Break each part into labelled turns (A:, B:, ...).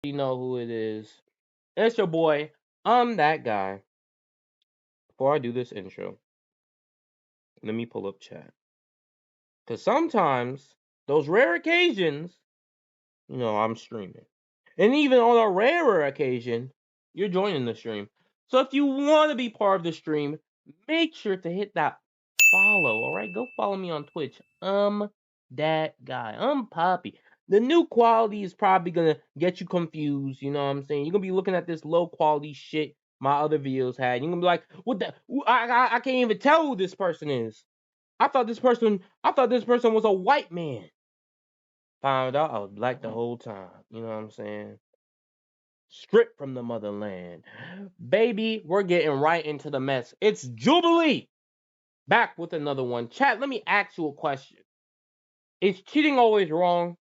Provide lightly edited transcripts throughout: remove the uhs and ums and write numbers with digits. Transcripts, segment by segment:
A: You know who it is. It's your boy. I'm that guy. Before I do this intro, let me pull up chat. Because sometimes, those rare occasions, I'm streaming. And even on a rarer occasion, you're joining the stream. So if you want to be part of the stream, make sure to hit that follow, alright? Go follow me on Twitch. That guy. Poppy. The new quality is probably gonna get you confused, you know what I'm saying? You're gonna be looking at this low quality shit my other videos had. You're gonna be like, what the I can't even tell who this person is. I thought this person was a white man. Found out I was black the whole time. You know what I'm saying? Stripped from the motherland. Baby, we're getting right into the mess. It's Jubilee. Back with another one. Chat, let me ask you a question. Is cheating always wrong?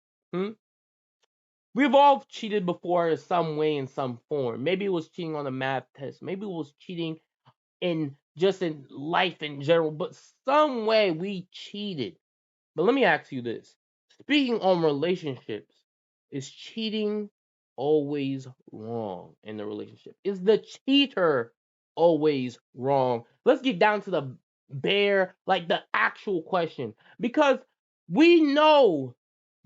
A: We've all cheated before in some way, in some form. Maybe it was cheating on a math test. Maybe it was cheating in life in general. But some way we cheated. But let me ask you this. Speaking on relationships, is cheating always wrong in the relationship? Is the cheater always wrong? Let's get down to the the actual question. Because we know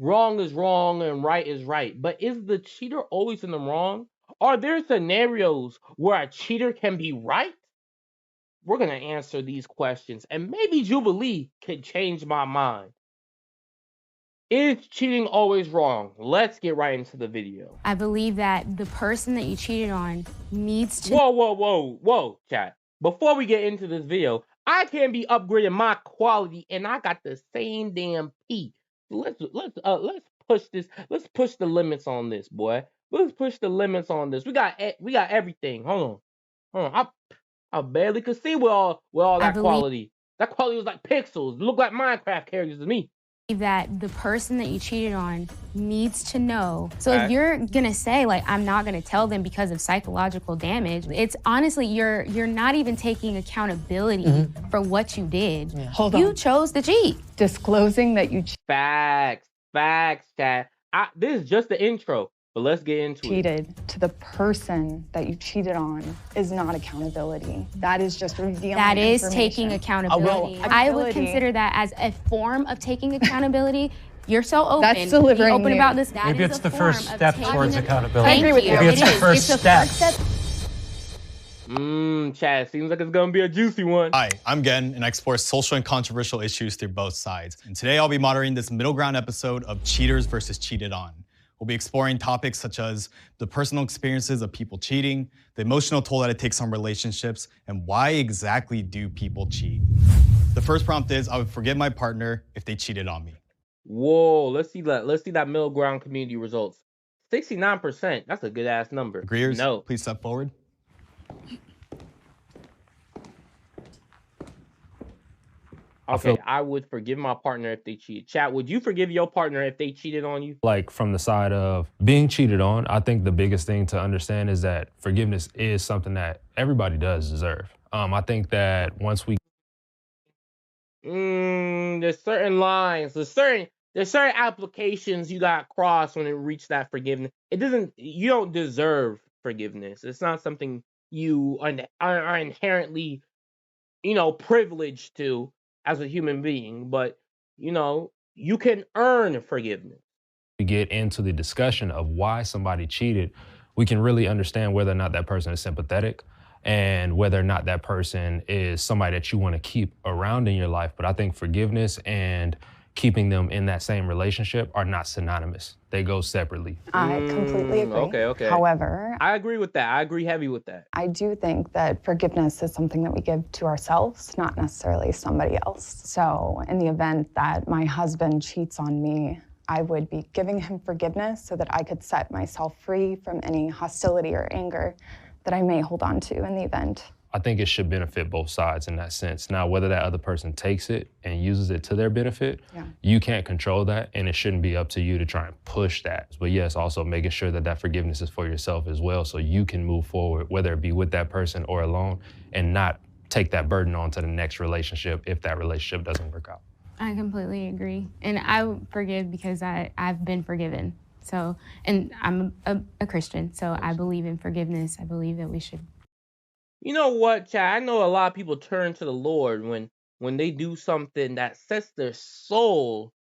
A: wrong is wrong and right is right. But is the cheater always in the wrong? Are there scenarios where a cheater can be right? We're going to answer these questions. And maybe Jubilee could change my mind. Is cheating always wrong? Let's get right into the video.
B: I believe that the person that you cheated on needs to...
A: Whoa, chat. Before we get into this video, I can't be upgrading my quality and I got the same damn P. Let's push this. Let's push the limits on this, boy. Let's push the limits on this. We got everything. Hold on. I barely could see with all that quality. That quality was like pixels. It looked like Minecraft characters to me.
B: That the person that you cheated on needs to know. So if you're gonna say like, I'm not gonna tell them because of psychological damage, it's honestly, you're not even taking accountability for what you did. Yeah. Hold on. You chose to cheat.
C: Disclosing that you
A: Facts, chat. This is just the intro, but let's get into it.
C: Cheated to the person that you cheated on is not accountability. That is just revealing
B: That is taking accountability. I would consider that as a form of taking accountability. You're so open.
C: That's delivering
B: open about this. That
D: Maybe it's the first step towards accountability.
C: I agree with you.
D: Maybe it's the first step.
A: Chat, seems like it's gonna be a juicy one.
E: Hi, I'm Gen, and I explore social and controversial issues through both sides. And today I'll be moderating this middle ground episode of Cheaters versus Cheated On. We'll be exploring topics such as the personal experiences of people cheating, the emotional toll that it takes on relationships, and why exactly do people cheat. The first prompt is, I would forgive my partner if they cheated on me.
A: Whoa, let's see that middle ground community results. 69%, that's a good ass number.
E: Agreeers,
A: no.
E: Please step forward.
A: Okay, I would forgive my partner if they cheated. Chat, would you forgive your partner if they cheated on you?
F: Like from the side of being cheated on, I think the biggest thing to understand is that forgiveness is something that everybody does deserve. I think that once we...
A: There's certain lines, there's certain applications you got crossed when it reached that forgiveness. You don't deserve forgiveness. It's not something you are inherently, privileged to as a human being, but you can earn forgiveness.
F: We get into the discussion of why somebody cheated, we can really understand whether or not that person is sympathetic and whether or not that person is somebody that you want to keep around in your life. But I think forgiveness and keeping them in that same relationship are not synonymous. They go separately.
C: I completely agree.
A: Okay.
C: However,
A: I agree with that. I agree heavy with that.
C: I do think that forgiveness is something that we give to ourselves, not necessarily somebody else. So in the event that my husband cheats on me, I would be giving him forgiveness so that I could set myself free from any hostility or anger that I may hold on to in the event.
F: I think it should benefit both sides in that sense. Now, whether that other person takes it and uses it to their benefit, you can't control that, and it shouldn't be up to you to try and push that. But yes, also making sure that that forgiveness is for yourself as well, so you can move forward, whether it be with that person or alone, and not take that burden on to the next relationship if that relationship doesn't work out.
B: I completely agree. And I forgive because I've been forgiven. So, and I'm a Christian, so I believe in forgiveness. I believe that we should.
A: You know what, Chad? I know a lot of people turn to the Lord when they do something that sets their soul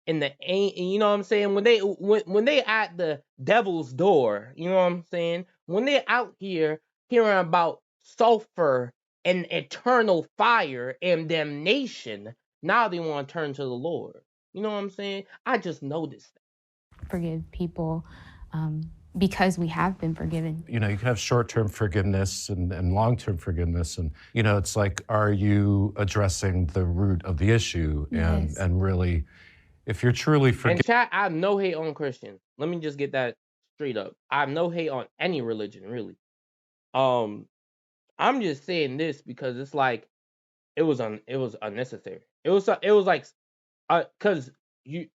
A: in the you know what I'm saying? When they at the devil's door, you know what I'm saying? When they're out here hearing about sulfur and eternal fire and damnation, now they want to turn to the Lord. You know what I'm saying? I just noticed that.
B: Forgive people because we have been forgiven.
G: You know, you can have short-term forgiveness and long-term forgiveness. And, you know, it's like, are you addressing the root of the issue?
B: Yes.
G: And really, if you're truly forgiving.
A: And chat, I have no hate on Christians. Let me just get that straight up. I have no hate on any religion, really. I'm just saying this because it's like it was unnecessary. It was like because it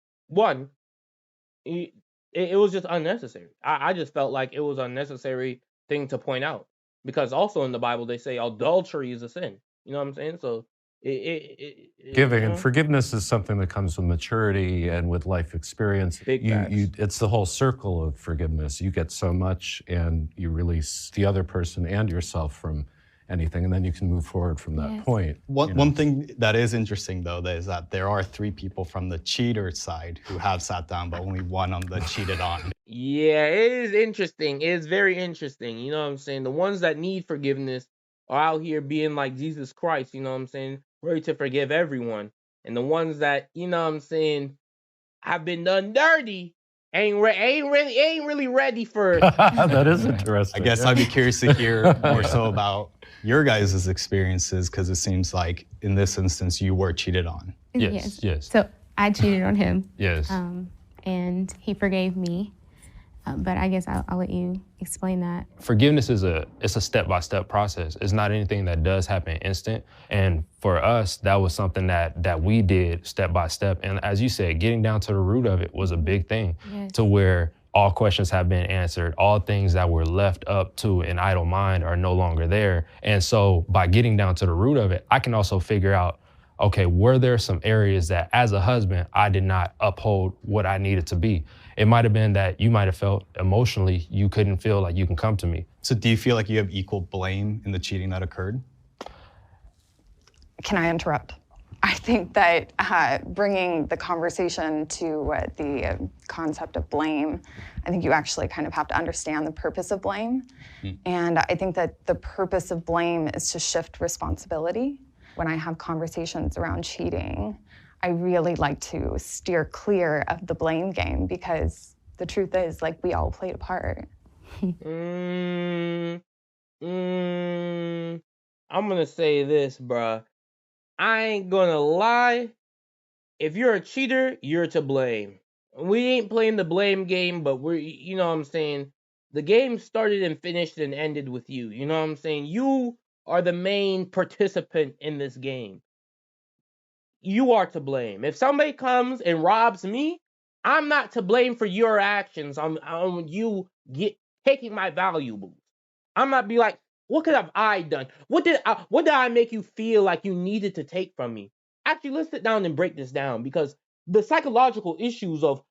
A: was just unnecessary. I just felt like it was an unnecessary thing to point out because also in the Bible they say adultery is a sin. You know what I'm saying? So
G: giving and forgiveness is something that comes with maturity and with life experience. It's the whole circle of forgiveness. You get so much and you release the other person and yourself from anything, and then you can move forward from that point.
E: One thing that is interesting, though, is that there are 3 people from the cheater side who have sat down, but only 1 on the cheated on.
A: Yeah, it is interesting. It is very interesting. You know what I'm saying? The ones that need forgiveness are out here being like Jesus Christ, you know what I'm saying? Ready to forgive everyone. And the ones that, you know what I'm saying, have been done dirty, ain't really ready for
G: That is interesting.
E: I guess I'd be curious to hear more so about your guys' experiences, because it seems like in this instance you were cheated on.
F: Yes.
B: So I cheated on him.
F: Yes.
B: And he forgave me. But I guess I'll let you explain that.
F: Forgiveness is a step-by-step process. It's not anything that does happen instant. And for us, that was something that we did step by step. And as you said, getting down to the root of it was a big thing, to where all questions have been answered. All things that were left up to an idle mind are no longer there. And so by getting down to the root of it, I can also figure out, okay, were there some areas that as a husband, I did not uphold what I needed to be? It might have been that you might have felt emotionally you couldn't feel like you can come to me.
E: So do you feel like you have equal blame in the cheating that occurred?
C: Can I interrupt? I think that bringing the conversation to the concept of blame, I think you actually kind of have to understand the purpose of blame. And I think that the purpose of blame is to shift responsibility. When I have conversations around cheating, I really like to steer clear of the blame game because the truth is, like, we all played a part.
A: I'm gonna say this, bruh. I ain't gonna lie. If you're a cheater, you're to blame. We ain't playing the blame game, but you know what I'm saying? The game started and finished and ended with you. You know what I'm saying? You are the main participant in this game. You are to blame. If somebody comes and robs me, I'm not to blame for your actions on you taking my valuables. I'm not be like, what could have I done? What did I make you feel like you needed to take from me? Actually, let's sit down and break this down, because the psychological issues of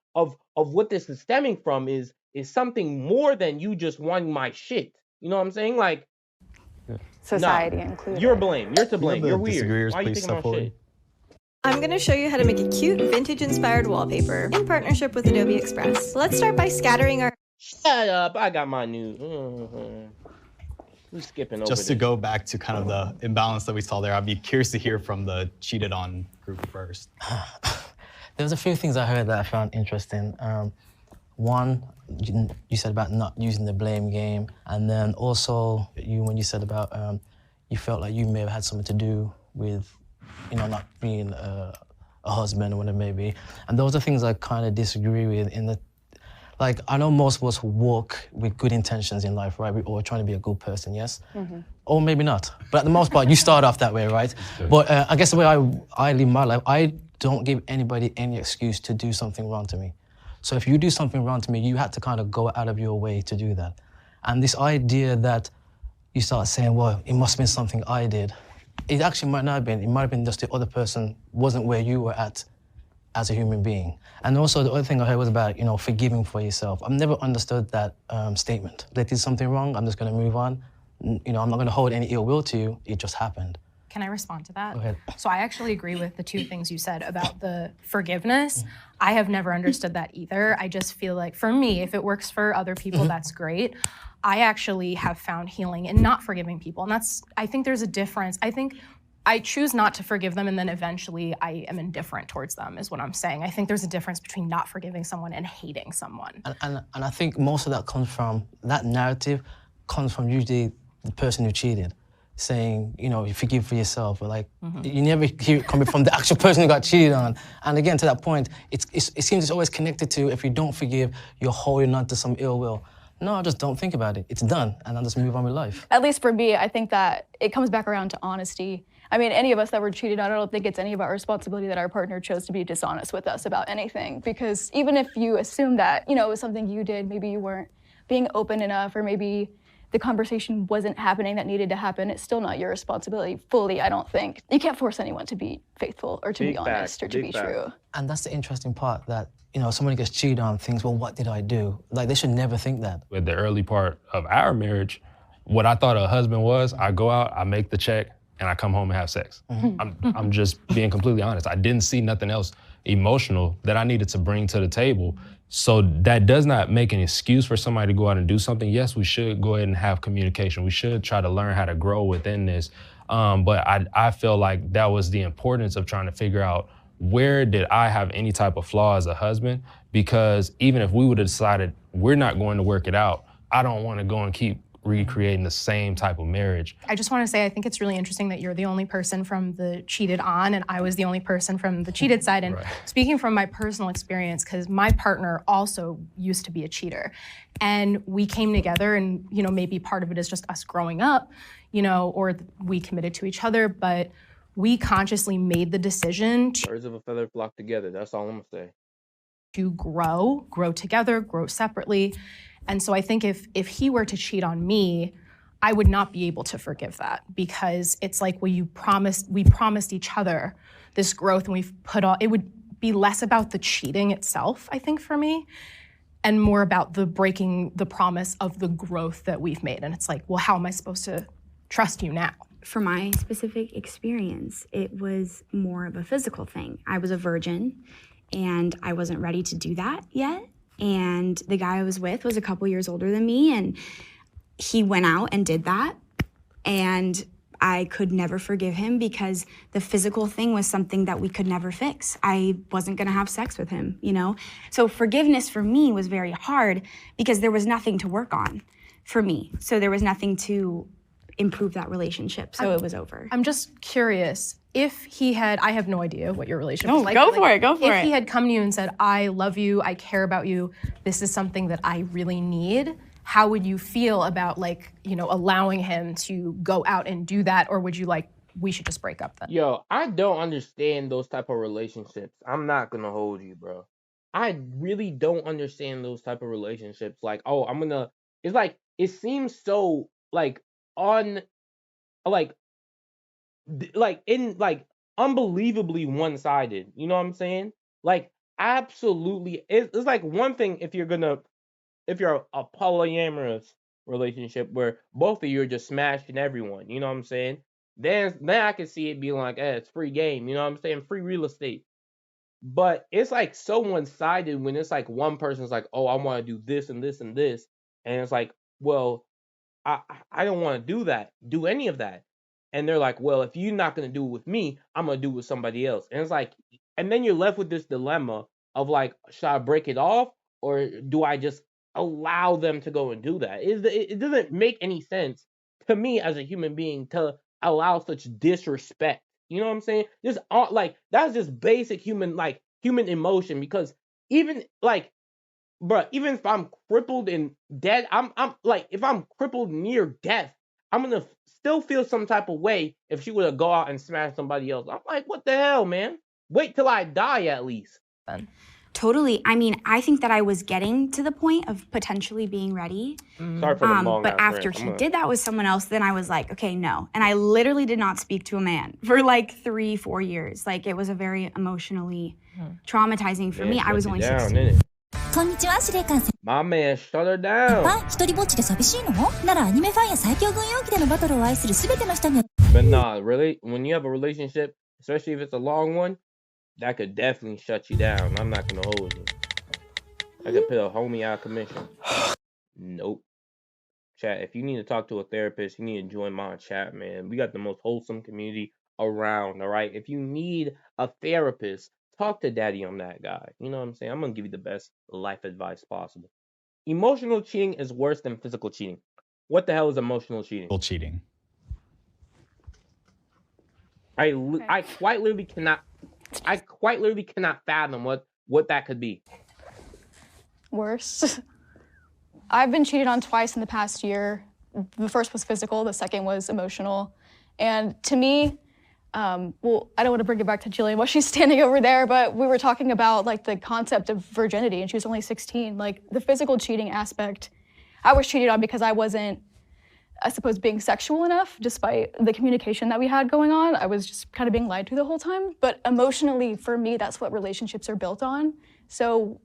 A: what this is stemming from is something more than you just wanting my shit. You know what I'm saying? Like,
C: society included.
A: You're blame. You're to blame. You're weird. Why are you taking my shit?
H: I'm going to show you how to make a cute vintage-inspired wallpaper in partnership with Adobe Express. Let's start by scattering our...
A: Shut up. I got my news. We're skipping over
E: Just to go back to kind of the imbalance that we saw there, I'd be curious to hear from the cheated on group first.
I: There was a few things I heard that I found interesting. One, you said about not using the blame game, and then also when you said about you felt like you may have had something to do with, you know, not being a husband or whatever it may be. And those are things I kind of disagree with in the, like, I know most of us walk with good intentions in life, right? We're all trying to be a good person, yes? Or maybe not. But at the most part, you start off that way, right? But I guess the way I live my life, I don't give anybody any excuse to do something wrong to me. So if you do something wrong to me, you had to kind of go out of your way to do that. And this idea that you start saying, well, it must have been something I did. It actually might not have been. It might have been just the other person wasn't where you were at as a human being. And also the other thing I heard was about, forgiving for yourself. I've never understood that statement. They did something wrong, I'm just gonna move on. I'm not gonna hold any ill will to you, it just happened.
J: Can I respond to that?
I: Go ahead.
J: So I actually agree with the two things you said about the forgiveness. I have never understood that either. I just feel like, for me, if it works for other people, that's great. I actually have found healing in not forgiving people. And I think there's a difference. I think I choose not to forgive them and then eventually I am indifferent towards them, is what I'm saying. I think there's a difference between not forgiving someone and hating someone.
I: And I think most of that narrative comes from usually the person who cheated, saying, you forgive for yourself, or like, you never hear it coming from the actual person who got cheated on. And again, to that point, it seems it's always connected to, if you don't forgive, you're holding on to some ill will. No, I just don't think about it. It's done, and I'll just move on with life.
K: At least for me, I think that it comes back around to honesty. I mean, any of us that were cheated on, I don't think it's any of our responsibility that our partner chose to be dishonest with us about anything. Because even if you assume that, it was something you did, maybe you weren't being open enough, or maybe the conversation wasn't happening that needed to happen, it's still not your responsibility fully, I don't think. You can't force anyone to be faithful or to be honest or to be true.
I: And that's the interesting part, that, somebody gets cheated on, thinks, well, what did I do? Like, they should never think that.
F: With the early part of our marriage, what I thought a husband was, I go out, I make the check, and I come home and have sex. I'm just being completely honest. I didn't see nothing else emotional that I needed to bring to the table. So that does not make an excuse for somebody to go out and do something. Yes, we should go ahead and have communication. We should try to learn how to grow within this. But I feel like that was the importance of trying to figure out, where did I have any type of flaw as a husband? Because even if we would have decided we're not going to work it out, I don't want to go and keep recreating the same type of marriage.
J: I just want to say, I think it's really interesting that you're the only person from the cheated on and I was the only person from the cheated side. And speaking from my personal experience, because my partner also used to be a cheater, and we came together, and maybe part of it is just us growing up, or we committed to each other, but we consciously made the decision to—
A: Birds of a feather flock together, that's all I'm gonna say.
J: To grow together, grow separately. And so I think if he were to cheat on me, I would not be able to forgive that, because it's like, well, we promised each other this growth, and it would be less about the cheating itself, I think, for me, and more about the breaking the promise of the growth that we've made. And it's like, well, how am I supposed to trust you now?
B: For my specific experience, it was more of a physical thing. I was a virgin, and I wasn't ready to do that yet. And the guy I was with was a couple years older than me, and he went out and did that. And I could never forgive him, because the physical thing was something that we could never fix. I wasn't gonna have sex with him, So forgiveness for me was very hard, because there was nothing to work on for me. So there was nothing to improve that relationship, so it was over.
J: I'm just curious, if he had— I have no idea what your relationship was like.
K: Go for it.
J: If he had come to you and said, I love you, I care about you, this is something that I really need, how would you feel about, allowing him to go out and do that? Or would you we should just break up then?
A: Yo, I don't understand those type of relationships. I'm not gonna hold you, bro. I really don't understand those type of relationships. Like, oh, it's like, it seems so unbelievably one-sided. You know what I'm saying? Like, absolutely. It's like one thing if you're a polyamorous relationship where both of you are just smashing everyone. You know what I'm saying? Then I can see it being like, it's free game. You know what I'm saying? Free real estate. But it's like so one-sided when it's like one person's like, oh, I want to do this and this and this, and it's like, well, I don't want to do any of that. And they're like, well, if you're not going to do it with me, I'm going to do it with somebody else. And it's like, and then you're left with this dilemma of like, should I break it off, or do I just allow them to go and do that? It doesn't make any sense to me as a human being to allow such disrespect. You know what I'm saying? Just that's just basic human emotion, because even even if I'm crippled and dead, I'm like, if I'm crippled near death, I'm gonna still feel some type of way if she would have go out and smash somebody else. I'm like, what the hell, man? Wait till I die at least.
L: Totally. I mean, I think that I was getting to the point of potentially being ready.
A: Sorry for the long
L: but after he did that with someone else, then I was like, okay, no. And I literally did not speak to a man for like 3-4 years. Like, it was a very emotionally traumatizing for me. I was only 16.
M: こんにちは、司令官さん。
A: My man shut her down.
M: 一人ぼっちで寂しいの？ならアニメファンや最強軍容器でのバトルを愛するすべての人に。
A: But nah, really, when you have a relationship, especially if it's a long one, that could definitely shut you down. I'm not gonna hold you. I could put a homie out of commission. Nope. Chat, if you need to talk to a therapist, you need to join my chat, man. We got the most wholesome community around, all right? If you need a therapist, talk to daddy on that guy. You know what I'm saying? I'm gonna give you the best life advice possible. Emotional cheating is worse than physical cheating. What the hell is emotional cheating?
E: Cheating.
A: I quite literally cannot fathom what that could be.
K: Worse. I've been cheated on twice in the past year. The first was physical, the second was emotional. And to me, well, I don't want to bring it back to Jillian while she's standing over there, but we were talking about like the concept of virginity, and she was only 16. Like the physical cheating aspect, I was cheated on because I wasn't, I suppose, being sexual enough, despite the communication that we had going on. I was just kind of being lied to the whole time. But emotionally, for me, that's what relationships are built on. So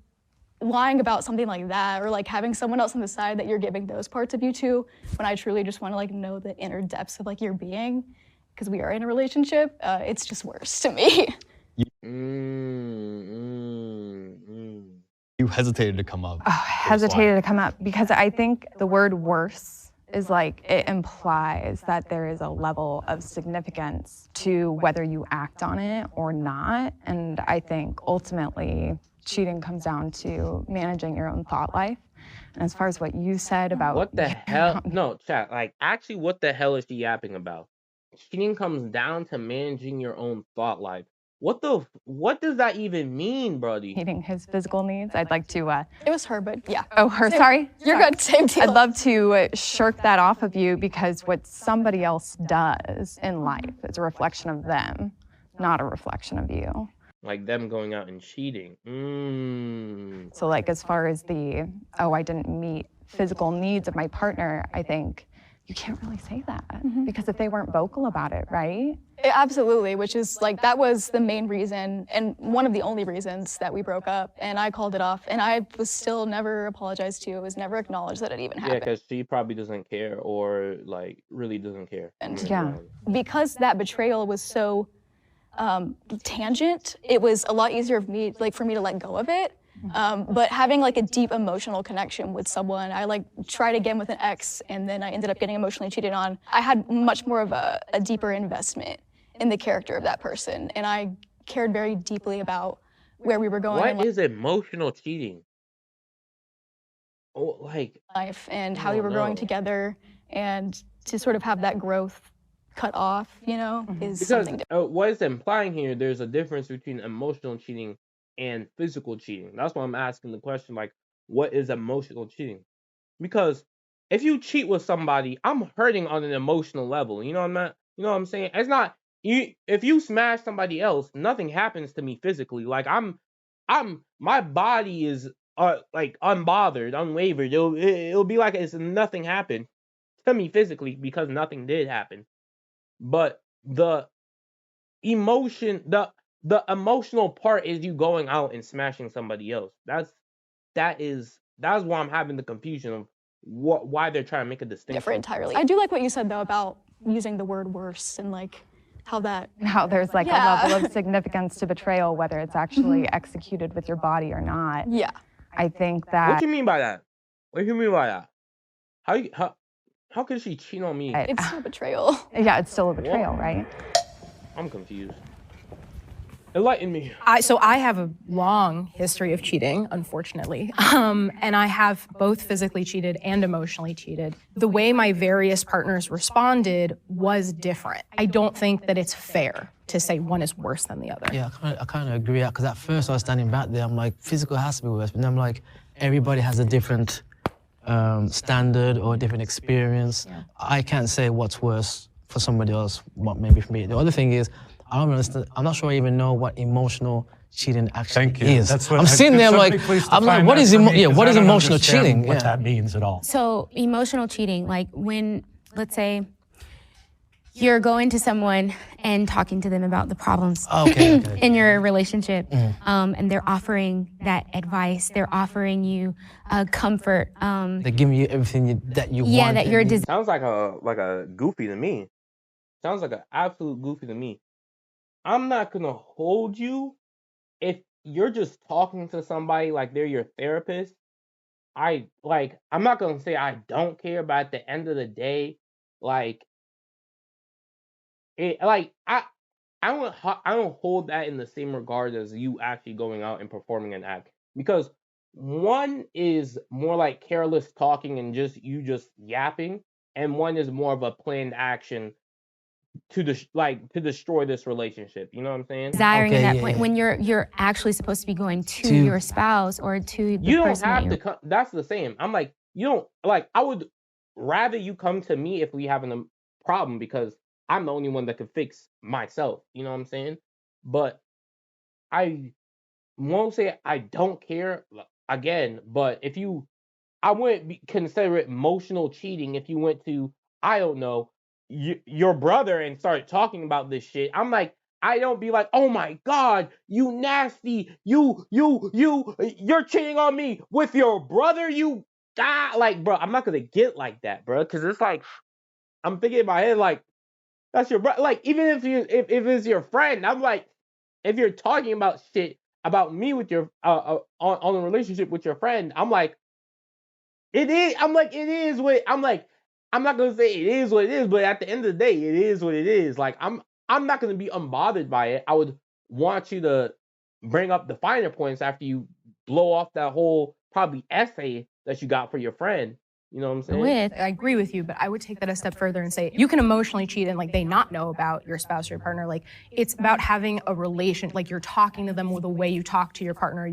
K: lying about something like that, or like having someone else on the side that you're giving those parts of you to, when I truly just want to like know the inner depths of like your being, because we are in a relationship, it's just worse to me.
E: You hesitated to come up.
C: Hesitated to come up because I think the word worse is like, it implies that there is a level of significance to whether you act on it or not. And I think ultimately cheating comes down to managing your own thought life. And as far as what you said about—
A: What the hell? No, chat, like actually what the hell is she yapping about? Cheating comes down to managing your own thought life. What does that even mean, brody?
C: Meeting his physical needs. I'd like to—
K: It was her, but yeah.
C: Oh, her, sorry?
K: You're good, same deal.
C: I'd love to shirk that off of you because what somebody else does in life is a reflection of them, not a reflection of you.
A: Like them going out and cheating.
C: So like as far as the, oh, I didn't meet physical needs of my partner, I think you can't really say that because if they weren't vocal about it, right?
K: Absolutely, which is like, that was the main reason and one of the only reasons that we broke up, and I called it off, and I was still never apologized to. It was never acknowledged that it even happened.
A: Yeah, because she probably doesn't care, or like really doesn't care.
K: And
C: yeah.
K: Because that betrayal was so tangent, it was a lot easier for me to let go of it. But having like a deep emotional connection with someone, I like tried again with an ex, and then I ended up getting emotionally cheated on. I had much more of a deeper investment in the character of that person, and I cared very deeply about where we were going.
A: What is emotional cheating? Oh, like
K: life and how we were growing together, and to sort of have that growth cut off, you know, is something different.
A: What it's implying here, there's a difference between emotional cheating and physical cheating. That's why I'm asking the question, like, what is emotional cheating? Because if you cheat with somebody, I'm hurting on an emotional level. You know what I'm saying? It's not you. If you smash somebody else, nothing happens to me physically. Like my body is like unbothered, unwavered. It'll be like it's nothing happened to me physically because nothing did happen. But the emotion, the emotional part is you going out and smashing somebody else. That's why I'm having the confusion of why they're trying to make a distinction.
K: Different entirely. I do like what you said though about using the word worse and like how
C: there's like a level of significance to betrayal, whether it's actually executed with your body or not.
K: Yeah.
C: I think that.
A: What do you mean by that? What do you mean by that? How could she cheat on me?
K: It's still betrayal.
C: Yeah, it's still a betrayal, right?
A: I'm confused. Enlighten me.
J: So I have a long history of cheating, unfortunately. And I have both physically cheated and emotionally cheated. The way my various partners responded was different. I don't think that it's fair to say one is worse than the other.
I: Yeah, I kind of agree, because at first I was standing back there, I'm like, physical has to be worse, but then I'm like, everybody has a different standard or a different experience. Yeah. I can't say what's worse for somebody else, what maybe for me. The other thing is, I don't understand. I'm not sure I even know what emotional cheating actually is.
G: That's what
I: I'm sitting there, I'm like, what is emotional cheating?
G: What that means at all.
B: So emotional cheating, like when, let's say, you're going to someone and talking to them about the problems in your relationship, and they're offering that advice. They're offering you comfort.
I: They're giving you everything that you want.
B: Yeah, that you're.
A: Sounds like a goofy to me. Sounds like an absolute goofy to me. I'm not gonna hold you if you're just talking to somebody like they're your therapist. I'm not gonna say I don't care, but at the end of the day, like. I don't hold that in the same regard as you actually going out and performing an act, because one is more like careless talking and just yapping, and one is more of a planned action to destroy this relationship. You know what I'm saying?
B: Desiring at that point when you're actually supposed to be going to your spouse or to the
A: you don't
B: person
A: have to come. That's the same. I'm like, you don't I would rather you come to me if we having a problem, because I'm the only one that can fix myself. You know what I'm saying? But I won't say I don't care again. But I wouldn't consider it emotional cheating if you went to, I don't know, your brother and started talking about this shit. I'm like, I don't be like, oh my God, you nasty, you're cheating on me with your brother, you god. Like, bro, I'm not gonna get like that, bro, because it's like, I'm thinking in my head like, that's your brother. Like, even if it's your friend, I'm like, if you're talking about shit about me with your on a relationship with your friend, I'm like, it is. I'm like, it is what. I'm like, I'm not gonna say it is what it is, but at the end of the day, it is what it is. Like, I'm not gonna be unbothered by it. I would want you to bring up the finer points after you blow off that whole probably essay that you got for your friend. You know what I'm saying?
J: I agree with you, but I would take that a step further and say you can emotionally cheat and they not know about your spouse or your partner. Like, it's about having a relation, like you're talking to them with the way you talk to your partner.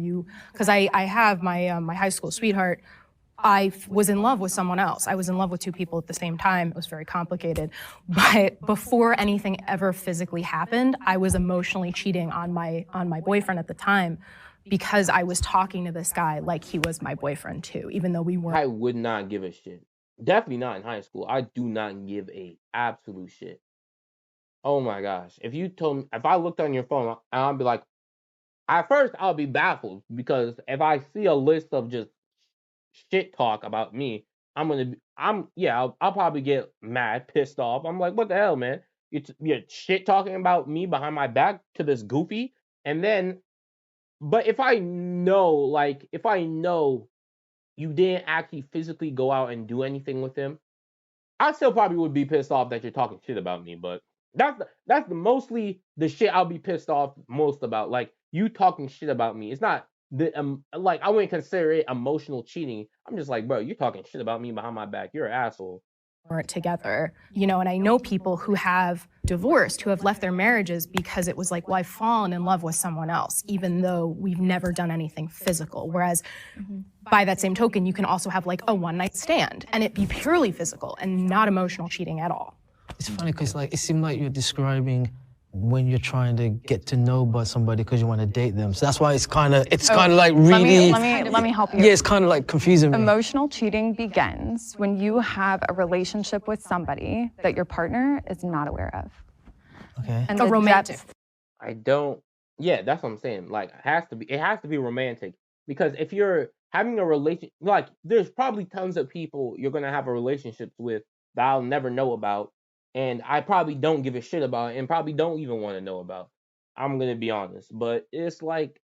J: Because I have my my high school sweetheart. I was in love with someone else. I was in love with two people at the same time. It was very complicated. But before anything ever physically happened, I was emotionally cheating on my boyfriend at the time, because I was talking to this guy like he was my boyfriend too, even though we weren't.
A: I would not give a shit. Definitely not in high school. I do not give a absolute shit. Oh my gosh. If you told me, if I looked on your phone, I'll be like, at first I'll be baffled, because if I see a list of just shit talk about me, I'll probably get mad, pissed off. I'm like, what the hell, man? You're shit talking about me behind my back to this goofy, and then. But if I know you didn't actually physically go out and do anything with him, I still probably would be pissed off that you're talking shit about me. But that's mostly the shit I'll be pissed off most about. Like, you talking shit about me. It's not like, I wouldn't consider it emotional cheating. I'm just like, bro, you're talking shit about me behind my back. You're an asshole.
J: Weren't together, and I know people who have divorced, who have left their marriages because it was like, well, I've fallen in love with someone else, even though we've never done anything physical. Whereas by that same token, you can also have like a one-night stand and it be purely physical and not emotional cheating at all.
I: It's funny because it seemed like you're describing when you're trying to get to know about somebody because you want to date them. So that's why it's kind of like really.
C: Let me help you.
I: Yeah, it's kind of like confusing me.
C: Emotional cheating begins when you have a relationship with somebody that your partner is not aware of.
I: Okay.
C: And
J: a romantic.
A: I don't. Yeah, that's what I'm saying. Like, it has to be romantic, because if you're having a relation, like, there's probably tons of people you're gonna have a relationship with that I'll never know about. And I probably don't give a shit about it, and probably don't even want to know about. I'm gonna be honest, but it's like,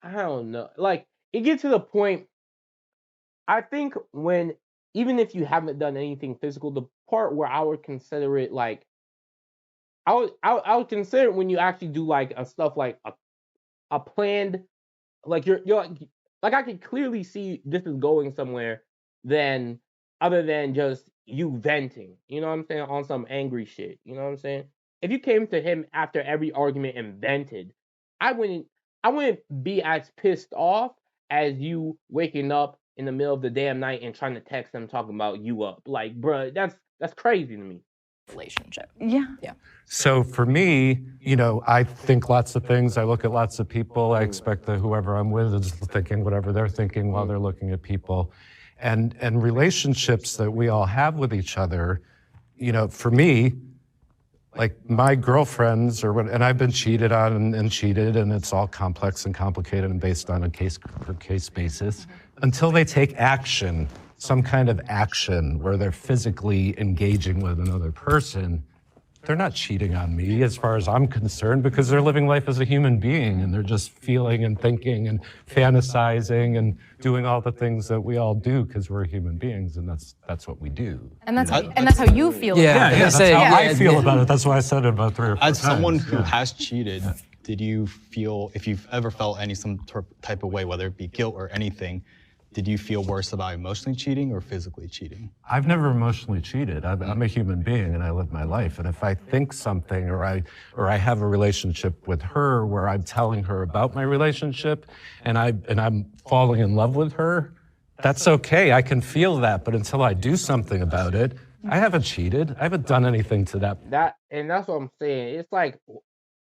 A: I don't know. Like, it gets to the point. I think even if you haven't done anything physical, the part where I would consider it like, I would consider it when you actually do like a stuff like a planned, like you're like I can clearly see this is going somewhere, other than just you venting, you know what I'm saying, on some angry shit, you know what I'm saying? If you came to him after every argument and vented, I wouldn't be as pissed off as you waking up in the middle of the damn night and trying to text him talking about you up. Like, bruh, that's crazy to me.
J: relationship.
C: Yeah.
G: So for me, I think lots of things. I look at lots of people. I expect that whoever I'm with is thinking whatever they're thinking while they're looking at people. And relationships that we all have with each other, for me, like my girlfriends and I've been cheated on and cheated, and it's all complex and complicated and based on a case basis. Until they take action, some kind of action where they're physically engaging with another person, they're not cheating on me as far as I'm concerned, because they're living life as a human being and they're just feeling and thinking and fantasizing and doing all the things that we all do because we're human beings, and that's what we do.
J: And that's how you feel.
G: That's how I feel about it. That's why I said it about 3 or 4 times.
E: As someone who has cheated, did you feel, if you've ever felt some type of way, whether it be guilt or anything, did you feel worse about emotionally cheating or physically cheating?
G: I've never emotionally cheated. I'm a human being and I live my life. And if I think something or I have a relationship with her where I'm telling her about my relationship and I'm falling in love with her, that's okay. I can feel that. But until I do something about it, I haven't cheated. I haven't done anything to that.
A: And that's what I'm saying. It's like,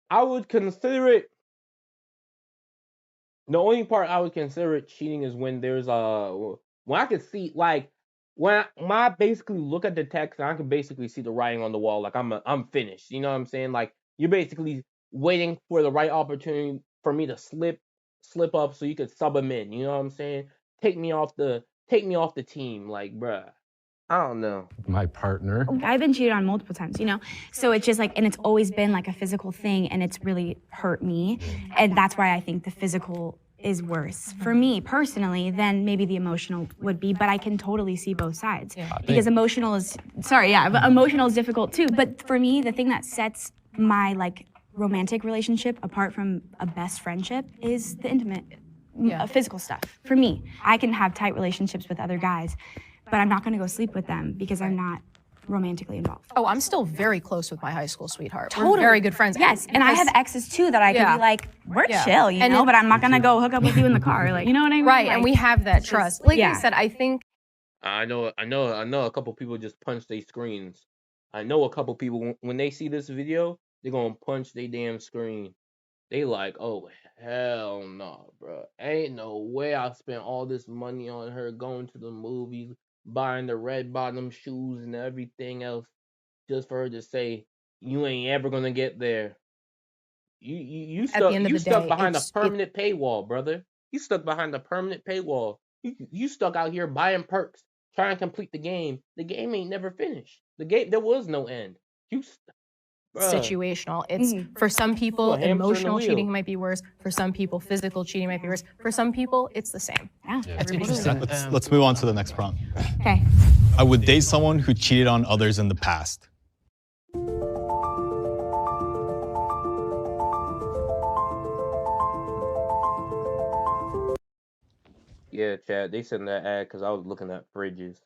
A: I would consider it. The only part I would consider it cheating is when there's when I can see, like, when I basically look at the text and I can basically see the writing on the wall, like I'm finished. You know what I'm saying? Like, you're basically waiting for the right opportunity for me to slip up so you could sub him in. You know what I'm saying? Take me off the team, like, bruh. I don't know.
G: My partner.
L: I've been cheated on multiple times, So it's just like, and it's always been like a physical thing, and it's really hurt me. And that's why I think the physical is worse for me personally than maybe the emotional would be. But I can totally see both sides because emotional is difficult too. But for me, the thing that sets my like romantic relationship apart from a best friendship is the intimate, physical stuff. For me, I can have tight relationships with other guys, but I'm not going to go sleep with them because I'm not romantically involved.
J: Oh, I'm still very close with my high school sweetheart.
L: Totally.
J: We're very good friends.
L: Yes, and I have exes too that I can be like, we're chill, but I'm not going to go hook up with you in the car. Like, you know what I mean?
J: Right,
L: like,
J: and we have that trust. Like I said, I think...
A: I know a couple people just punch their screens. I know a couple people, when they see this video, they're going to punch their damn screen. They like, oh, hell no, bro. Ain't no way I spent all this money on her going to the movies, buying the red bottom shoes and everything else, just for her to say, you ain't ever gonna get there. You stuck behind a permanent paywall, brother. You stuck behind a permanent paywall. You stuck out here buying perks, trying to complete the game. The game ain't never finished. There was no end.
J: Situational. It's for some people, emotional cheating might be worse. For some people, physical cheating might be worse. For some people, it's the same.
E: Let's move on to the next prompt.
L: Okay.
E: I would date someone who cheated on others in the past.
A: Yeah, Chad, they sent that ad because I was looking at fridges.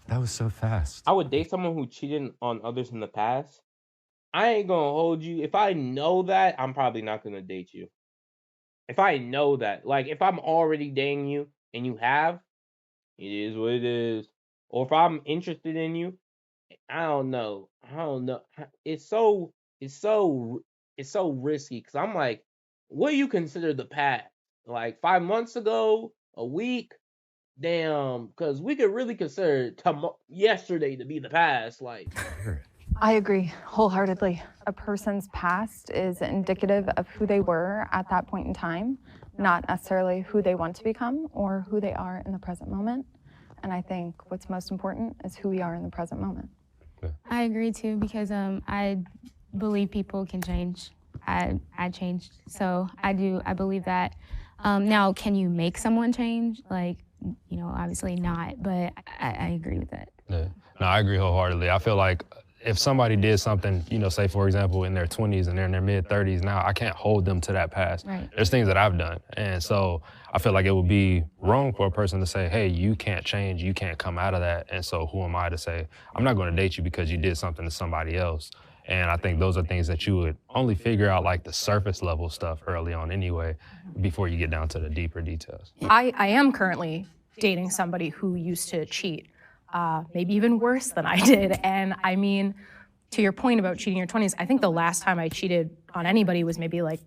G: That was so fast.
A: I would date someone who cheated on others in the past. I ain't gonna hold you. If I know that, I'm probably not gonna date you. If I know that, like, if I'm already dating you and you have, it is what it is. Or if I'm interested in you, I don't know. It's so risky because I'm like, what do you consider the past? Like 5 months ago, a week? Damn, because we could really consider yesterday to be the past. Like,
C: I agree wholeheartedly. A person's past is indicative of who they were at that point in time, not necessarily who they want to become or who they are in the present moment. And I think what's most important is who we are in the present moment.
B: I agree too, because I believe people can change. I changed, so I believe that. Now, can you make someone change? Like, obviously not, but I agree with that.
F: Yeah. No, I agree wholeheartedly. I feel like if somebody did something, say for example in their 20s and they're in their mid 30s now, I can't hold them to that past.
B: Right.
F: There's things that I've done. And so I feel like it would be wrong for a person to say, hey, you can't change, you can't come out of that. And so who am I to say, I'm not going to date you because you did something to somebody else. And I think those are things that you would only figure out like the surface level stuff early on anyway, before you get down to the deeper details.
J: I am currently dating somebody who used to cheat. maybe even worse than I did. And I mean, to your point about cheating in your 20s, I think the last time I cheated on anybody was maybe like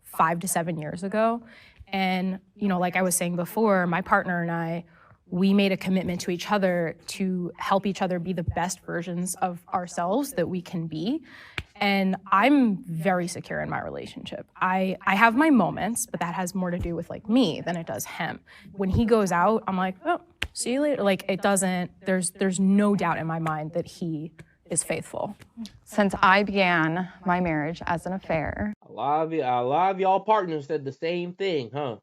J: 5 to 7 years ago. And, you know, like I was saying before, my partner and I, we made a commitment to each other to help each other be the best versions of ourselves that we can be. And I'm very secure in my relationship. I have my moments, but that has more to do with like me than it does him. When he goes out, I'm like, oh, see you later. Like it doesn't, there's no doubt in my mind that he is faithful.
C: Since I began my marriage as an affair.
A: A lot of y'all partners said the same thing, huh?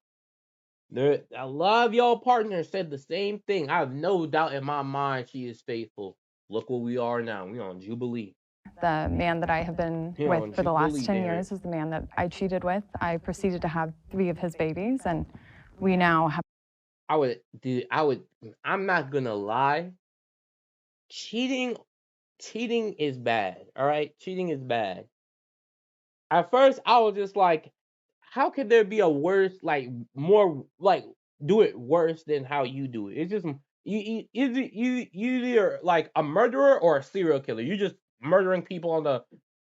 A: A lot of y'all partners said the same thing. I have no doubt in my mind she is faithful. Look where we are now. We on Jubilee.
C: The man that I have been with for the last 10 years is the man that I cheated with. I proceeded to have 3 of his babies, and we now have.
A: I'm not gonna lie. Cheating is bad, all right? Cheating is bad. At first, I was just like, how could there be a worse, like, more, like, do it worse than how you do it? It's just, you either, like, a murderer or a serial killer. You're just murdering people on the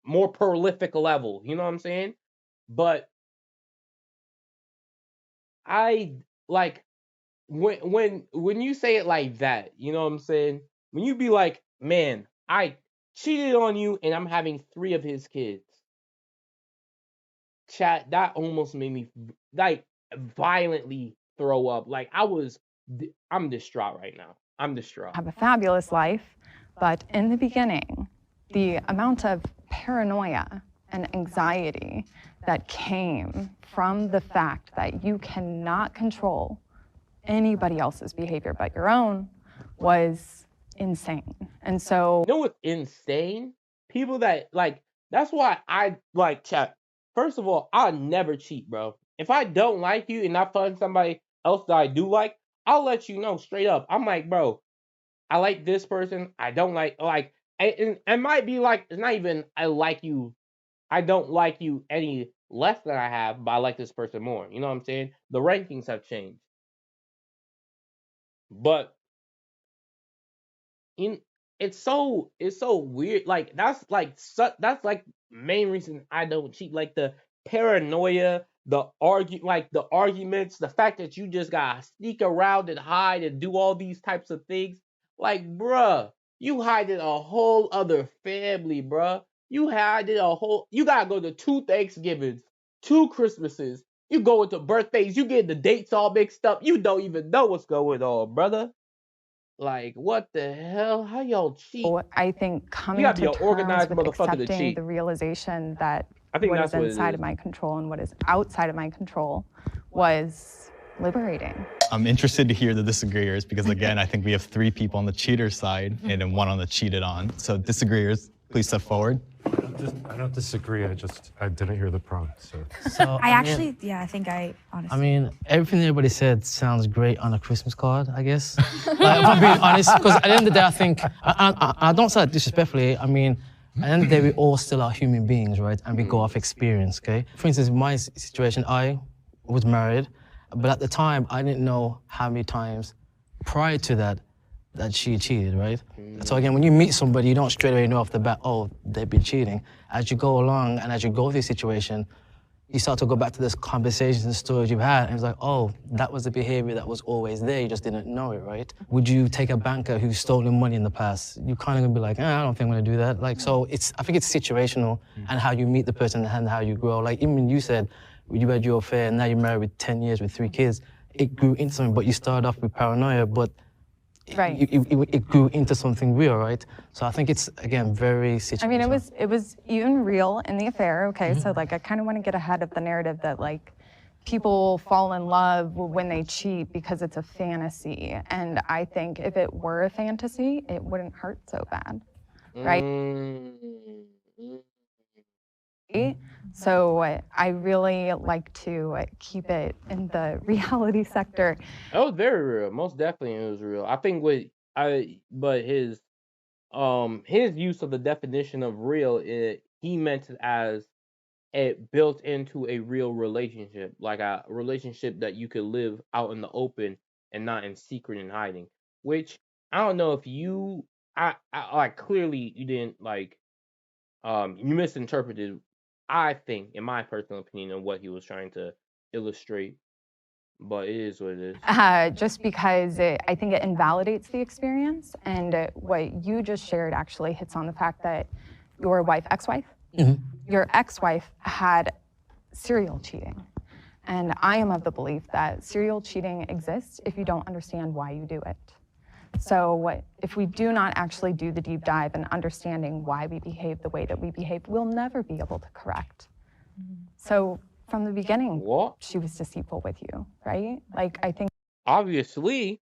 A: more prolific level, you know what I'm saying? But I, like, when you say it like that, you know what I'm saying? When you be like, man, I cheated on you and I'm having 3 of his kids. Chat, that almost made me like violently throw up. Like I'm distraught right now. I'm distraught.
C: Have a fabulous life, but in the beginning, the amount of paranoia and anxiety that came from the fact that you cannot control anybody else's behavior but your own was insane. And so,
A: you know what's insane? People that like, that's why I like chat. First of all, I'll never cheat, bro. If I don't like you and I find somebody else that I do like, I'll let you know straight up. I'm like, bro, I like this person. I don't like, it might be like, it's not even I like you. I don't like you any less than I have, but I like this person more. You know what I'm saying? The rankings have changed. But it's so weird. Like that's like main reason I don't cheat. Like the paranoia, the arguments, the fact that you just gotta sneak around and hide and do all these types of things. Like, bruh, you hiding a whole other family, bruh. You gotta go to 2 Thanksgivings, 2 Christmases. You go into birthdays, you get the dates all mixed up. You don't even know what's going on, brother. Like, what the hell? How y'all cheat?
C: I think coming to terms with accepting the realization that what is inside of my control and what is outside of my control was liberating.
E: I'm interested to hear the disagreeers because, again, I think we have 3 people on the cheater side and then 1 on the cheated on. So disagreeers, please step forward.
G: I don't disagree. I didn't hear the prompt.
L: So I think I honestly.
I: I mean, everything everybody said sounds great on a Christmas card, I guess. Like, if I'm being honest, because at the end of the day, I think I don't say that disrespectfully. I mean, at the end of the day, we all still are human beings, right? And we go off experience, okay? For instance, in my situation, I was married, but at the time, I didn't know how many times prior to that she cheated, right? So again, when you meet somebody, you don't straight away know off the bat, oh, they've been cheating. As you go along and as you go through the situation, you start to go back to this conversations and stories you've had, and it's like, oh, that was the behavior that was always there, you just didn't know it, right? Would you take a banker who's stolen money in the past? You're kind of gonna be like, I don't think I'm gonna do that. Like, so I think it's situational and how you meet the person and how you grow. Like, even you said, you had your affair and now you're married with 10 years with 3 kids. It grew into something, but you started off with paranoia, but
C: right.
I: It grew into something real, right? So I think it's, again, very situational.
C: I mean, it was even real in the affair, okay? So, like, I kind of want to get ahead of the narrative that, like, people fall in love when they cheat because it's a fantasy. And I think if it were a fantasy, it wouldn't hurt so bad, right? So I really like to keep it in the reality sector.
A: That was very real. Most definitely it was real. I think but his use of the definition of real, he meant it as it built into a real relationship, like a relationship that you could live out in the open and not in secret and hiding, which I don't know if you, I like clearly you didn't like, you misinterpreted. I think, in my personal opinion, of what he was trying to illustrate, but it is what it is.
C: Just because I think it invalidates the experience, and what you just shared actually hits on the fact that your ex-wife, your ex-wife had serial cheating. And I am of the belief that serial cheating exists if you don't understand why you do it. So if we do not actually do the deep dive and understanding why we behave the way that we behave, we'll never be able to correct. So from the beginning, she was deceitful with you, right? Like, I think.
A: Obviously,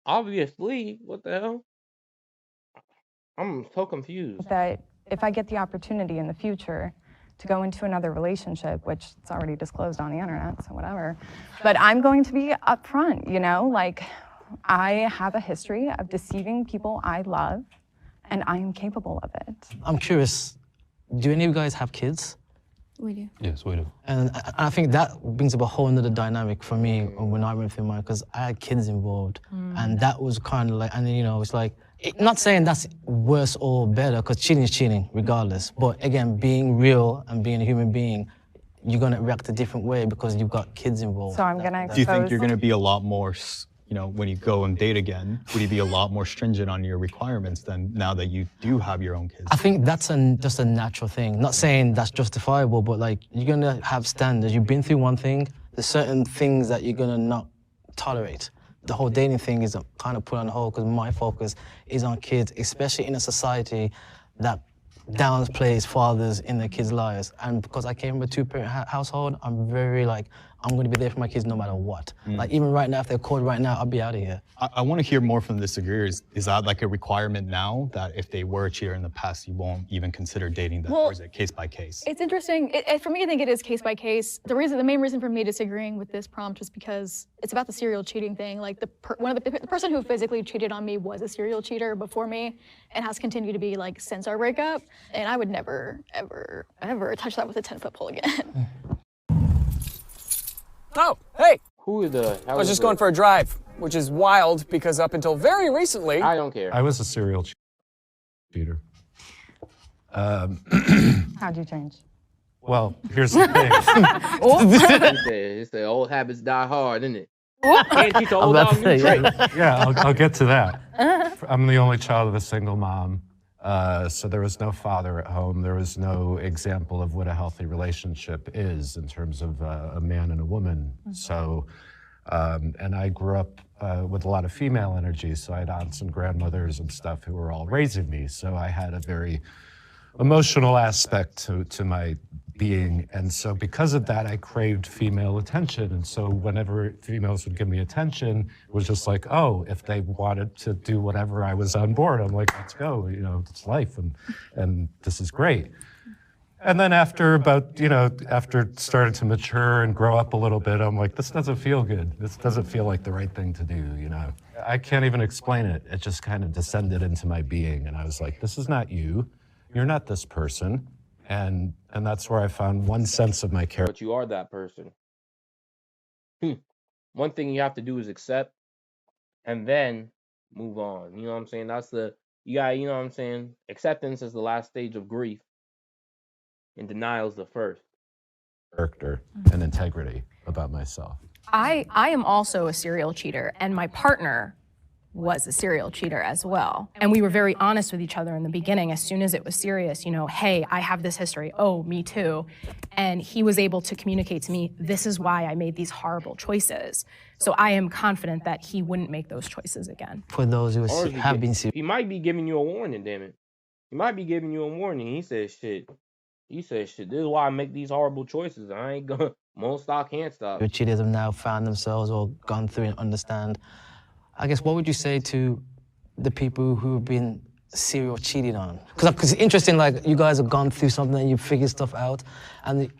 A: what the hell? I'm so confused.
C: That if I get the opportunity in the future to go into another relationship, which it's already disclosed on the internet, so whatever, but I'm going to be upfront, you know, like I have a history of deceiving people I love, and I am capable of it.
I: I'm curious, do any of you guys have kids?
B: We do.
F: Yes, we do.
I: And I think that brings up a whole nother dynamic for me when I went through mine, because I had kids involved, and that was kind of like, and you know, it's like, not saying that's worse or better, because cheating is cheating regardless, but again, being real and being a human being, you're gonna react a different way because you've got kids involved.
C: So I'm gonna expose.
E: Do you think you're gonna be a lot more, you know, when you go and date again, would you be a lot more stringent on your requirements than now that you do have your own kids?
I: I think that's just a natural thing. Not saying that's justifiable, but like, you're gonna have standards. You've been through one thing, there's certain things that you're gonna not tolerate. The whole dating thing is kind of put on hold because my focus is on kids, especially in a society that downplays fathers in their kids' lives. And because I came from a two-parent household, I'm very like, I'm going to be there for my kids no matter what. Like even right now, if they're called right now, I'll be out of here.
E: I want to hear more from the disagreeers. Is that like a requirement now that if they were a cheater in the past, you won't even consider dating them, or is it case by case?
K: It's interesting. For me, I think it is case by case. The main reason for me disagreeing with this prompt is because it's about the serial cheating thing. Like the person who physically cheated on me was a serial cheater before me, and has continued to be like since our breakup. And I would never, ever, ever touch that with a 10-foot pole again.
N: Oh, hey!
A: I
N: was just going for a drive, which is wild because up until very recently...
A: I don't care.
G: I was a serial cheater.
C: How'd you change?
G: Well, here's the thing.
A: It's the old habits die hard, isn't it? Can't teach the old dog new tricks.
G: Yeah, I'll get to that. I'm the only child of a single mom. So there was no father at home. There was no example of what a healthy relationship is in terms of a man and a woman. So, and I grew up with a lot of female energy. So I had aunts and grandmothers and stuff who were all raising me. So I had a very emotional aspect to my being. And so because of that, I craved female attention. And so whenever females would give me attention, it was just like, oh, if they wanted to do whatever, I was on board. I'm like, let's go, you know, it's life and this is great. And then after after starting to mature and grow up a little bit, I'm like, this doesn't feel good. This doesn't feel like the right thing to do, you know? I can't even explain it. It just kind of descended into my being. And I was like, this is not you. You're not this person. And that's where I found one sense of my character.
A: But you are that person. One thing you have to do is accept and then move on. You know what I'm saying? You know what I'm saying? Acceptance is the last stage of grief. And denial is the first.
G: Character and integrity about myself.
J: I am also a serial cheater, and my partner was a serial cheater as well. And we were very honest with each other in the beginning. As soon as it was serious, you know, hey, I have this history. Oh, me too. And he was able to communicate to me, this is why I made these horrible choices. So I am confident that he wouldn't make those choices again.
I: For those who have been serious.
A: He might be giving you a warning, damn it. He might be giving you a warning. He said, shit, this is why I make these horrible choices. I ain't gonna, won't stop, can't stop.
I: Your cheaters have now found themselves or gone through and understand. I guess, what would you say to the people who have been serial cheated on? Because it's interesting, like, you guys have gone through something and you figured stuff out, and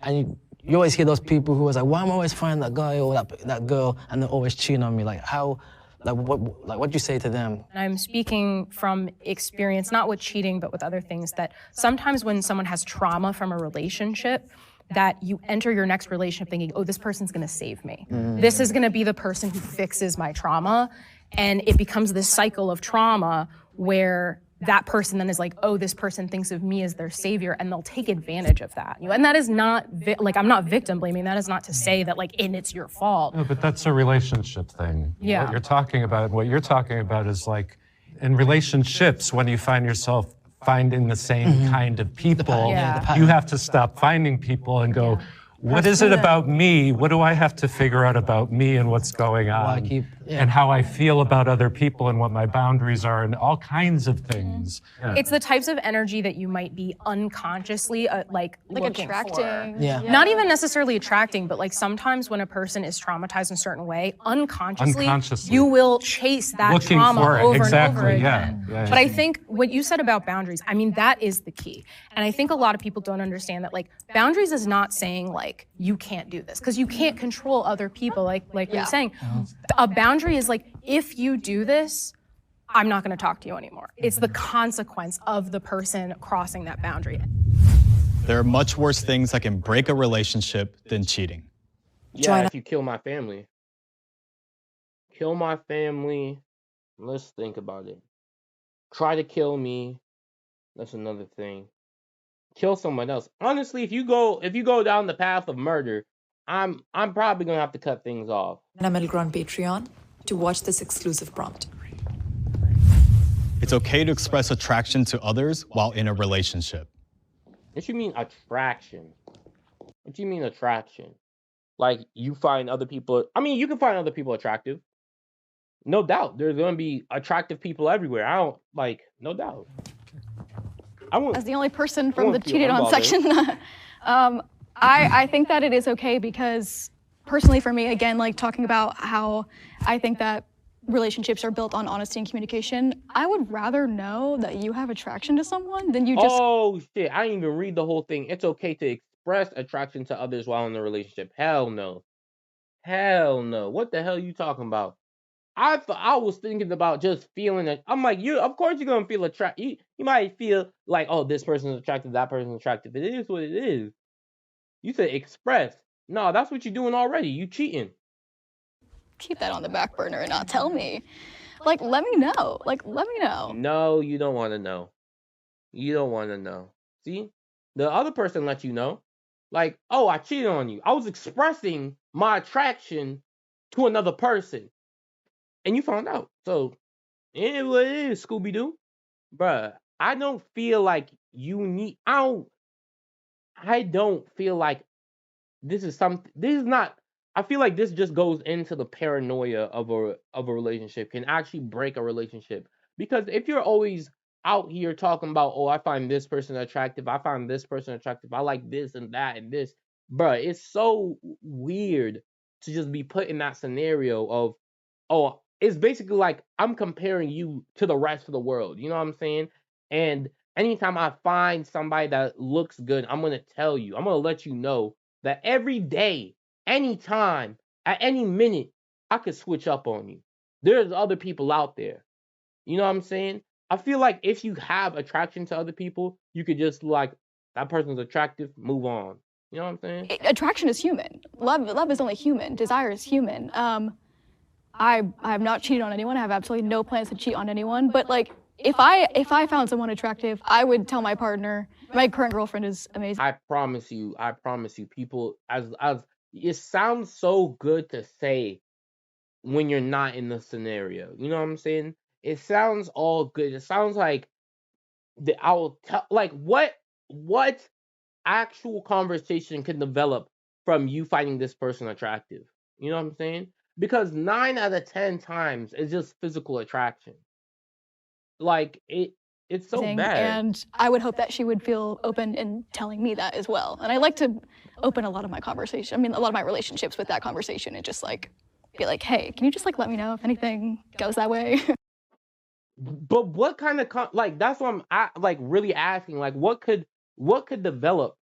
I: you always hear those people who are like, why am I always finding that guy or that girl, and they're always cheating on me? Like, how, what do you say to them?
J: And I'm speaking from experience, not with cheating, but with other things, that sometimes when someone has trauma from a relationship, that you enter your next relationship thinking, oh, this person's gonna save me. This is gonna be the person who fixes my trauma. And it becomes this cycle of trauma where that person then is like, oh, this person thinks of me as their savior, and they'll take advantage of that. And that is not, I'm not victim blaming. That is not to say that and it's your fault.
G: No, but that's a relationship thing.
J: Yeah.
G: What you're talking about is like, in relationships, when you find yourself finding the same kind of people, you have to stop finding people and go, what is it about me? What do I have to figure out about me and what's going on? And how I feel about other people and what my boundaries are and all kinds of things. Yeah.
J: It's the types of energy that you might be unconsciously looking
K: attracting.
J: For. Yeah. Not even necessarily attracting, but sometimes when a person is traumatized in a certain way, unconsciously. You will chase that
G: looking
J: trauma
G: for it.
J: over
G: Exactly.
J: and over again.
G: Yeah.
J: But I think what you said about boundaries, that is the key. And I think a lot of people don't understand that boundaries is not saying you can't do this, because you can't control other people like you're saying. A boundary is if you do this, I'm not going to talk to you anymore. It's the consequence of the person crossing that boundary.
E: There are much worse things that can break a relationship than cheating.
A: Yeah, if you kill my family. Kill my family. Let's think about it. Try to kill me. That's another thing. Kill someone else. Honestly, if you go down the path of murder, I'm probably gonna have to cut things off.
O: Melgro on Patreon to watch this exclusive prompt.
E: It's okay to express attraction to others while in a relationship.
A: What you mean attraction? What do you mean attraction? You find other people. You can find other people attractive. No doubt. There's gonna be attractive people everywhere. No doubt.
K: As the only person from the cheated on section, I think that it is okay because personally for me, again, talking about how I think that relationships are built on honesty and communication, I would rather know that you have attraction to someone than you just...
A: Oh, shit. I didn't even read the whole thing. It's okay to express attraction to others while in a relationship. Hell no. Hell no. What the hell are you talking about? I was thinking about just feeling it. I'm like, of course you're gonna feel attracted. You might feel like, oh, this person's attractive, that person's attractive. It is what it is. You said express. No, that's what you're doing already. You cheating.
K: Keep that on the back burner and not tell me. Let me know. Let me know.
A: No, you don't want to know. You don't want to know. See? The other person let you know. Oh, I cheated on you. I was expressing my attraction to another person. And you found out. So, it is what it is, Scooby-Doo. Bruh, I don't feel like you need... I don't feel like this is something... This is not... I feel like this just goes into the paranoia of a relationship. Can actually break a relationship. Because if you're always out here talking about, oh, I find this person attractive, I find this person attractive, I like this and that and this. Bruh, it's so weird to just be put in that scenario of, oh, it's basically like I'm comparing you to the rest of the world. You know what I'm saying? And anytime I find somebody that looks good, I'm going to tell you. I'm going to let you know that every day, anytime, at any minute, I could switch up on you. There's other people out there. You know what I'm saying? I feel like if you have attraction to other people, you could just that person's attractive, move on. You know what I'm saying?
K: Attraction is human. Love is only human. Desire is human. I have not cheated on anyone. I have absolutely no plans to cheat on anyone. But if I found someone attractive, I would tell my partner. My current girlfriend is amazing.
A: I promise you, people, as it sounds so good to say when you're not in the scenario. You know what I'm saying? It sounds all good. It sounds like what actual conversation can develop from you finding this person attractive? You know what I'm saying? Because 9 out of 10 times it's just physical attraction. It's so bad.
K: And I would hope that she would feel open in telling me that as well. And I like to open a lot of my conversation. A lot of my relationships with that conversation and just be like, hey, can you just let me know if anything goes that way?
A: But what kind of that's what I'm really asking. What could develop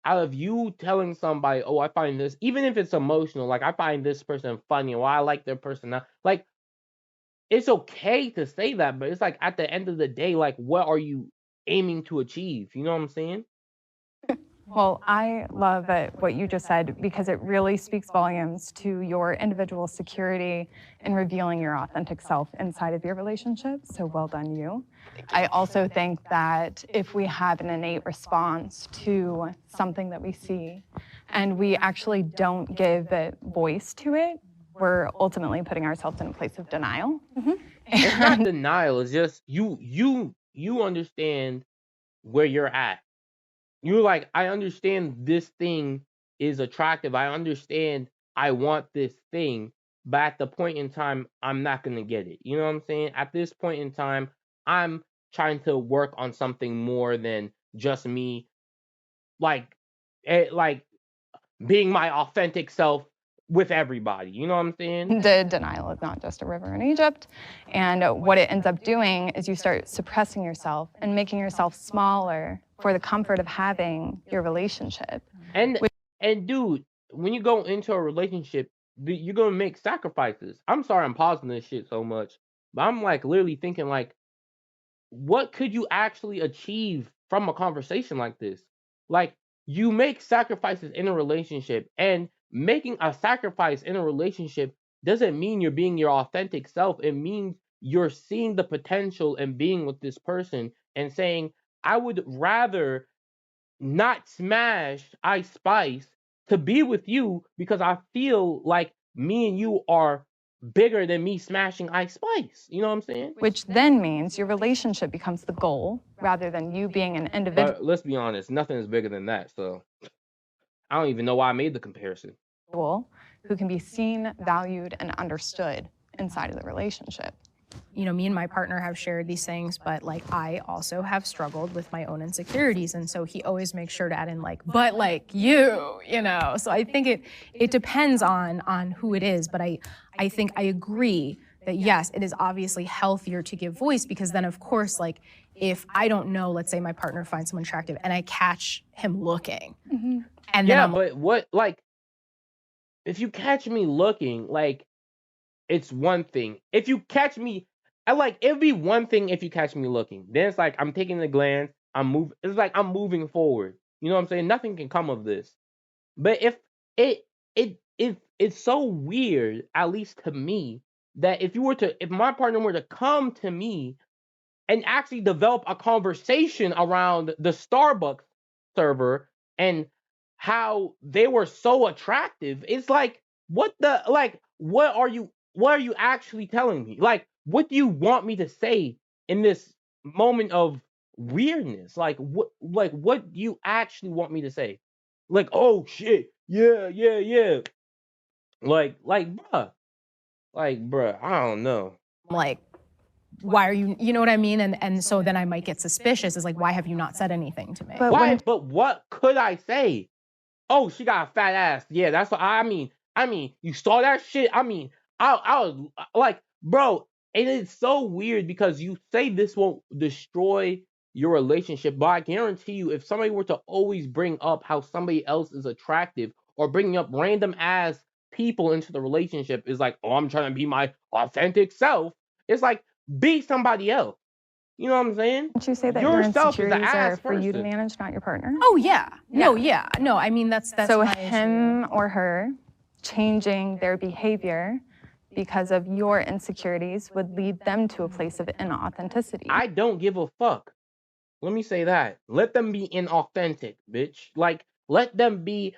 A: out of you telling somebody, oh, I find this, even if it's emotional, I find this person funny, or I like their personality. It's okay to say that, but it's at the end of the day, what are you aiming to achieve? You know what I'm saying?
C: Well, I love what you just said because it really speaks volumes to your individual security in revealing your authentic self inside of your relationship. So well done, you. I also think that if we have an innate response to something that we see and we actually don't give voice to it, we're ultimately putting ourselves in a place of denial.
A: It's not denial. It's just you understand where you're at. You're like, I understand this thing is attractive. I understand I want this thing, but at the point in time, I'm not gonna get it. You know what I'm saying? At this point in time, I'm trying to work on something more than just me, like being my authentic self with everybody. You know what I'm saying?
C: The denial is not just a river in Egypt. And what it ends up doing is you start suppressing yourself and making yourself smaller for the comfort of having your relationship.
A: And dude, when you go into a relationship, you're gonna make sacrifices. I'm sorry I'm pausing this shit so much, but I'm like literally thinking like, what could you actually achieve from a conversation like this? Like, you make sacrifices in a relationship, and making a sacrifice in a relationship doesn't mean you're being your authentic self. It means you're seeing the potential and being with this person and saying, I would rather not smash Ice Spice to be with you because I feel like me and you are bigger than me smashing Ice Spice. You know what I'm saying?
C: Which then means your relationship becomes the goal rather than you being an individual.
A: But let's be honest, nothing is bigger than that. So I don't even know why I made the comparison.
C: Who can be seen, valued, and understood inside of the relationship.
J: You know, me and my partner have shared these things, but like I also have struggled with my own insecurities. And so he always makes sure to add in like, but like you know. So I think it depends on who it is, but I think I agree that yes, it is obviously healthier to give voice because then of course, like if I don't know, let's say my partner finds someone attractive and I catch him looking.
C: Mm-hmm.
J: And then
A: but what, like, if you catch me looking, like, it's one thing. If you catch me, it'd be one thing if you catch me looking. Then it's like I'm taking a glance, it's like I'm moving forward. You know what I'm saying? Nothing can come of this. But if it's so weird, at least to me, that if my partner were to come to me and actually develop a conversation around the Starbucks server and how they were so attractive, it's like, what are you actually telling me? Like, what do you want me to say in this moment of weirdness? Like, what do you actually want me to say? Like, oh shit, yeah. Like, bruh. I don't know.
J: Like, why are you know what I mean? And so then I might get suspicious. Is like, why have you not said anything to me?
A: But what could I say? Oh, she got a fat ass. Yeah, that's what I mean. You saw that shit? I mean, I was like, bro, and it's so weird because you say this won't destroy your relationship, but I guarantee you, if somebody were to always bring up how somebody else is attractive or bringing up random ass people into the relationship is like, oh, I'm trying to be my authentic self. It's like, be somebody else. You know what I'm saying?
C: Didn't you say that your insecurities are for you to manage, not your partner?
J: Oh yeah. No, I mean that's
C: so
J: my
C: him
J: issue.
C: or her changing their behavior because of your insecurities would lead them to a place of inauthenticity.
A: I don't give a fuck. Let me say that. Let them be inauthentic, bitch. Like, let them be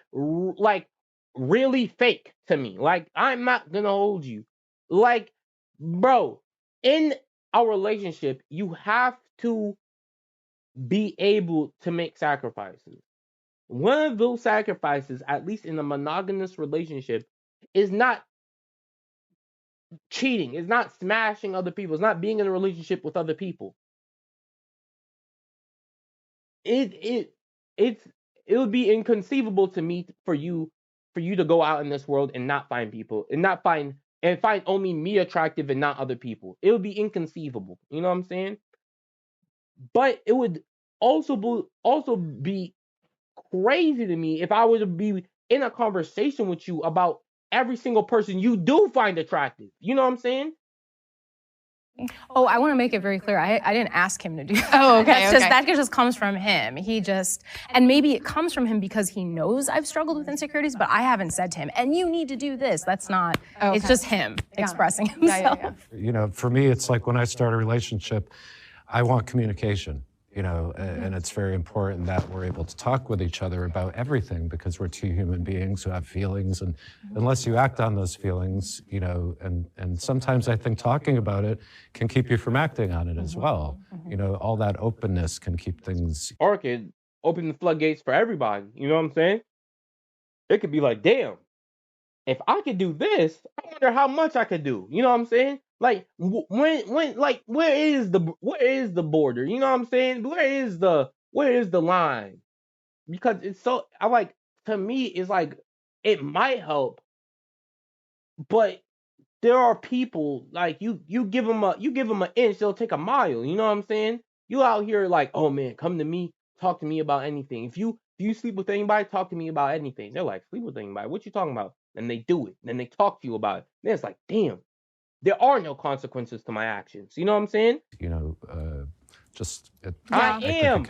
A: really fake to me. Like, I'm not gonna hold you. Like, bro, in a relationship, you have to be able to make sacrifices. One of those sacrifices, at least in a monogamous relationship, is not cheating. It's not smashing other people. It's not being in a relationship with other people. It would be inconceivable to me for you to go out in this world and not find people and find only me attractive and not other people. It would be inconceivable. You know what I'm saying? But it would also be crazy to me if I were to be in a conversation with you about every single person you do find attractive. You know what I'm saying?
J: Oh, I want to make it very clear. I didn't ask him to do that.
K: Oh, okay,
J: That just comes from him. And maybe it comes from him because he knows I've struggled with insecurities, but I haven't said to him, and you need to do this. That's not, it's just him expressing himself.
G: You know, for me, it's like when I start a relationship, I want communication. You know, and it's very important that we're able to talk with each other about everything because we're two human beings who have feelings, and unless you act on those feelings, you know, and sometimes I think talking about it can keep you from acting on it as well. You know, all that openness can keep things.
A: Or it could open the floodgates for everybody. You know what I'm saying? It could be like, damn, if I could do this, I wonder how much I could do. You know what I'm saying? Like when like where is the border? You know what I'm saying? Where is the line? Because it's so to me it's like it might help, but there are people like you give them an inch, they'll take a mile. You know what I'm saying? You out here like, oh man, come to me, talk to me about anything. If you sleep with anybody, talk to me about anything. They're like, sleep with anybody? What you talking about? And they do it. Then they talk to you about it. Then it's like, damn. There are no consequences to my actions. You know what I'm saying?
G: You know,
A: I am.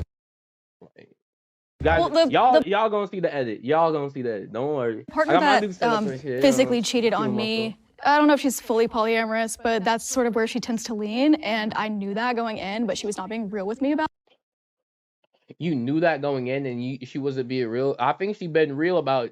A: Guys, y'all gonna see the edit. Y'all gonna see the edit. Don't worry.
K: Partner that physically cheated on me. I don't know if she's fully polyamorous, but that's sort of where she tends to lean. And I knew that going in, but she was not being real with me about it.
A: You knew that going in, and she wasn't being real. I think she been real about.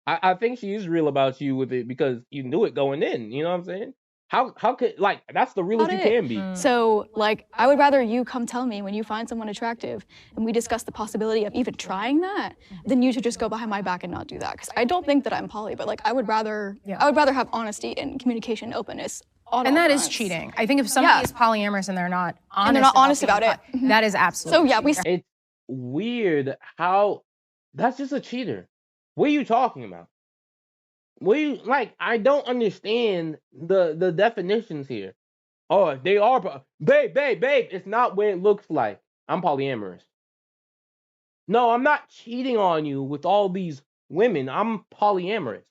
A: I think she is real about you with it because you knew it going in. You know what I'm saying? How could that's the realest you can be.
K: So I would rather you come tell me when you find someone attractive and we discuss the possibility of even trying that than you to just go behind my back and not do that. Because I don't think that I'm poly, but I would rather have honesty and communication, openness.
J: And that is cheating. I think if somebody is polyamorous and they're not honest,
K: about it,
J: that is absolutely.
K: So
A: it's weird how that's just a cheater. What are you talking about? I don't understand the definitions here. Oh, they are, babe. It's not what it looks like. I'm polyamorous. No, I'm not cheating on you with all these women. I'm polyamorous.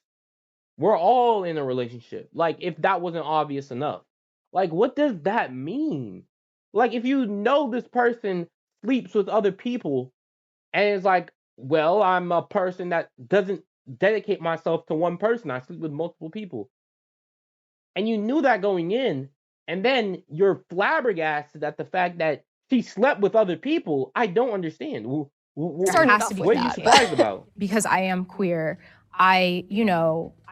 A: We're all in a relationship. If that wasn't obvious enough. What does that mean? If you know this person sleeps with other people, and it's like, well, I'm a person that doesn't dedicate myself to one person. I sleep with multiple people. And you knew that going in, and then you're flabbergasted at the fact that she slept with other people. I don't understand. What are you surprised about?
J: Because I am queer, I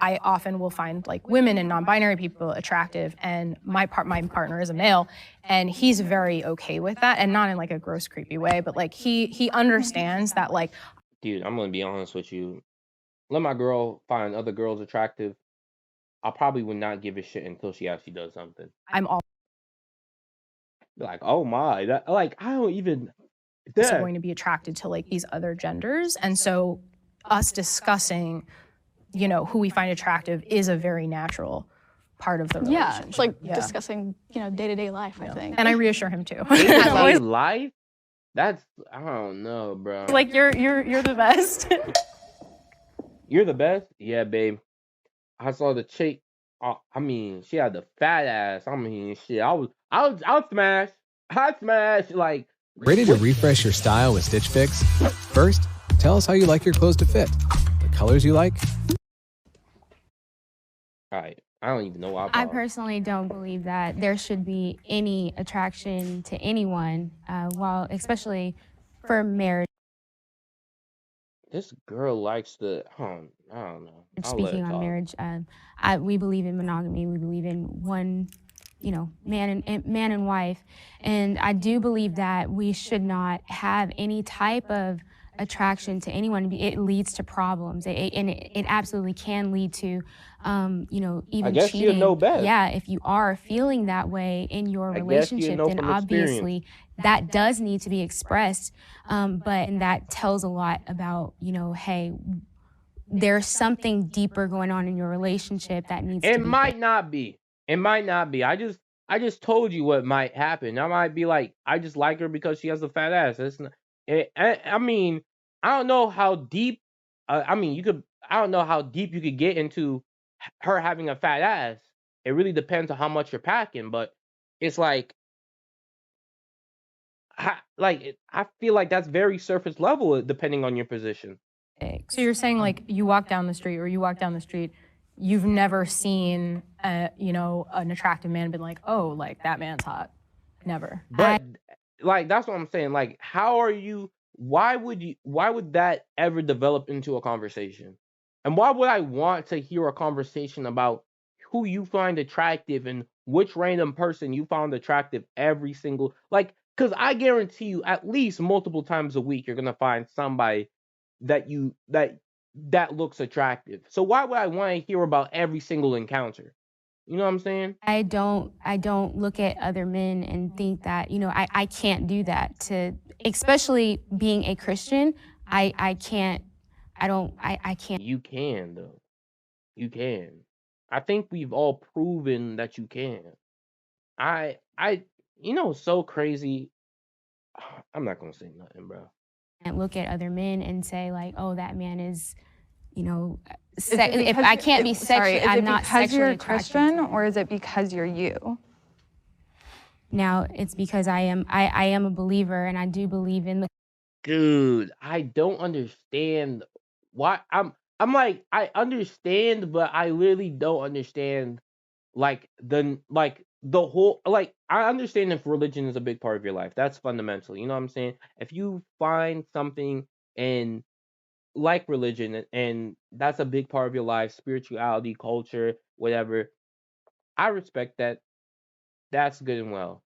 J: often will find women and non-binary people attractive, and my partner is a male, and he's very okay with that, and not in a gross, creepy way, but he understands that
A: Dude, I'm gonna be honest with you. Let my girl find other girls attractive. I probably would not give a shit until she actually does something.
J: I'm all
A: oh my, that I don't even.
J: Going to be attracted to these other genders, and so us discussing, who we find attractive is a very natural part of the relationship.
K: Yeah, it's discussing, day-to-day life, I think.
J: And I reassure him too.
A: Day-to-day life? That's, I don't know, bro.
J: You're the best.
A: You're the best? Yeah, babe. I saw the chick. She had the fat ass. Shit. I'll smash. I'd smash.
P: Ready to refresh your style with Stitch Fix? First, tell us how you like your clothes to fit, the colors you like.
A: All right. I don't even know why.
B: I personally don't believe that there should be any attraction to anyone, especially for marriage.
A: This girl likes the, I don't know.
B: Speaking on marriage, we believe in monogamy. We believe in one, man and wife. And I do believe that we should not have any type of attraction to anyone. It leads to problems. It absolutely can lead to, even
A: I guess
B: cheating.
A: You know best.
B: Yeah, if you are feeling that way in your relationship, then obviously that does need to be expressed. And that tells a lot about, hey, there's something deeper going on in your relationship that needs to be.
A: It might not be. I just told you what might happen. I might be I just like her because she has a fat ass. I don't know how deep. I don't know how deep you could get into her having a fat ass. It really depends on how much you're packing. But it's like, I feel like that's very surface level depending on your position.
J: So you're saying like you walk down the street, you've never seen an attractive man been like, oh, like that man's hot. Never.
A: But like that's what I'm saying. Like, why would that ever develop into a conversation? And why would I want to hear a conversation about who you find attractive and which random person you found attractive every single, like, because I guarantee you at least multiple times a week you're gonna find somebody that looks attractive. So why would I want to hear about every single encounter? You know what I'm saying?
B: I don't look at other men and think that, I can't do that to, especially being a Christian, I can't.
A: You can though. You can. I think we've all proven that you can. So crazy. I'm not gonna say nothing, bro.
B: And look at other men and say like, oh, that man is,
C: If
B: I can't be sexually, I'm not sexually
C: because you're a
B: attracted
C: Christian,
B: to him.
C: or is it because you're you?
B: Now it's because I am a believer and I do believe in the.
A: Dude, I don't understand why I'm like, I understand, but I really don't understand the whole, like, I understand if religion is a big part of your life. That's fundamental. You know what I'm saying? If you find something and like religion and that's a big part of your life, spirituality, culture, whatever, I respect that. That's good and well.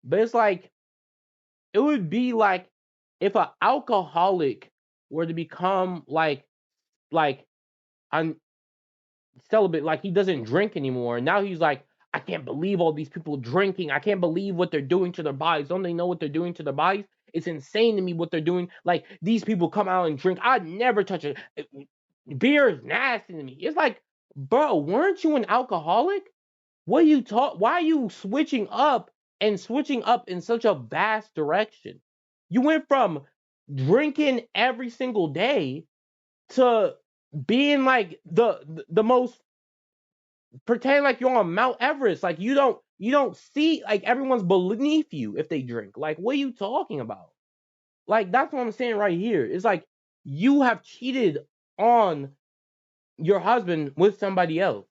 A: But it's like, it would be like if an alcoholic were to become like I'm celibate, like he doesn't drink anymore. And now he's like, I can't believe all these people drinking. I can't believe what they're doing to their bodies. Don't they know what they're doing to their bodies? It's insane to me what they're doing. Like, these people come out and drink. I'd never touch it. Beer is nasty to me. It's like, bro, weren't you an alcoholic? What you why are you switching up in such a vast direction? You went from drinking every single day to being like the most, pretend like you're on Mount Everest. Like you don't see, like, everyone's beneath you if they drink. Like, what are you talking about? Like, that's what I'm saying right here. It's like you have cheated on your husband with somebody else.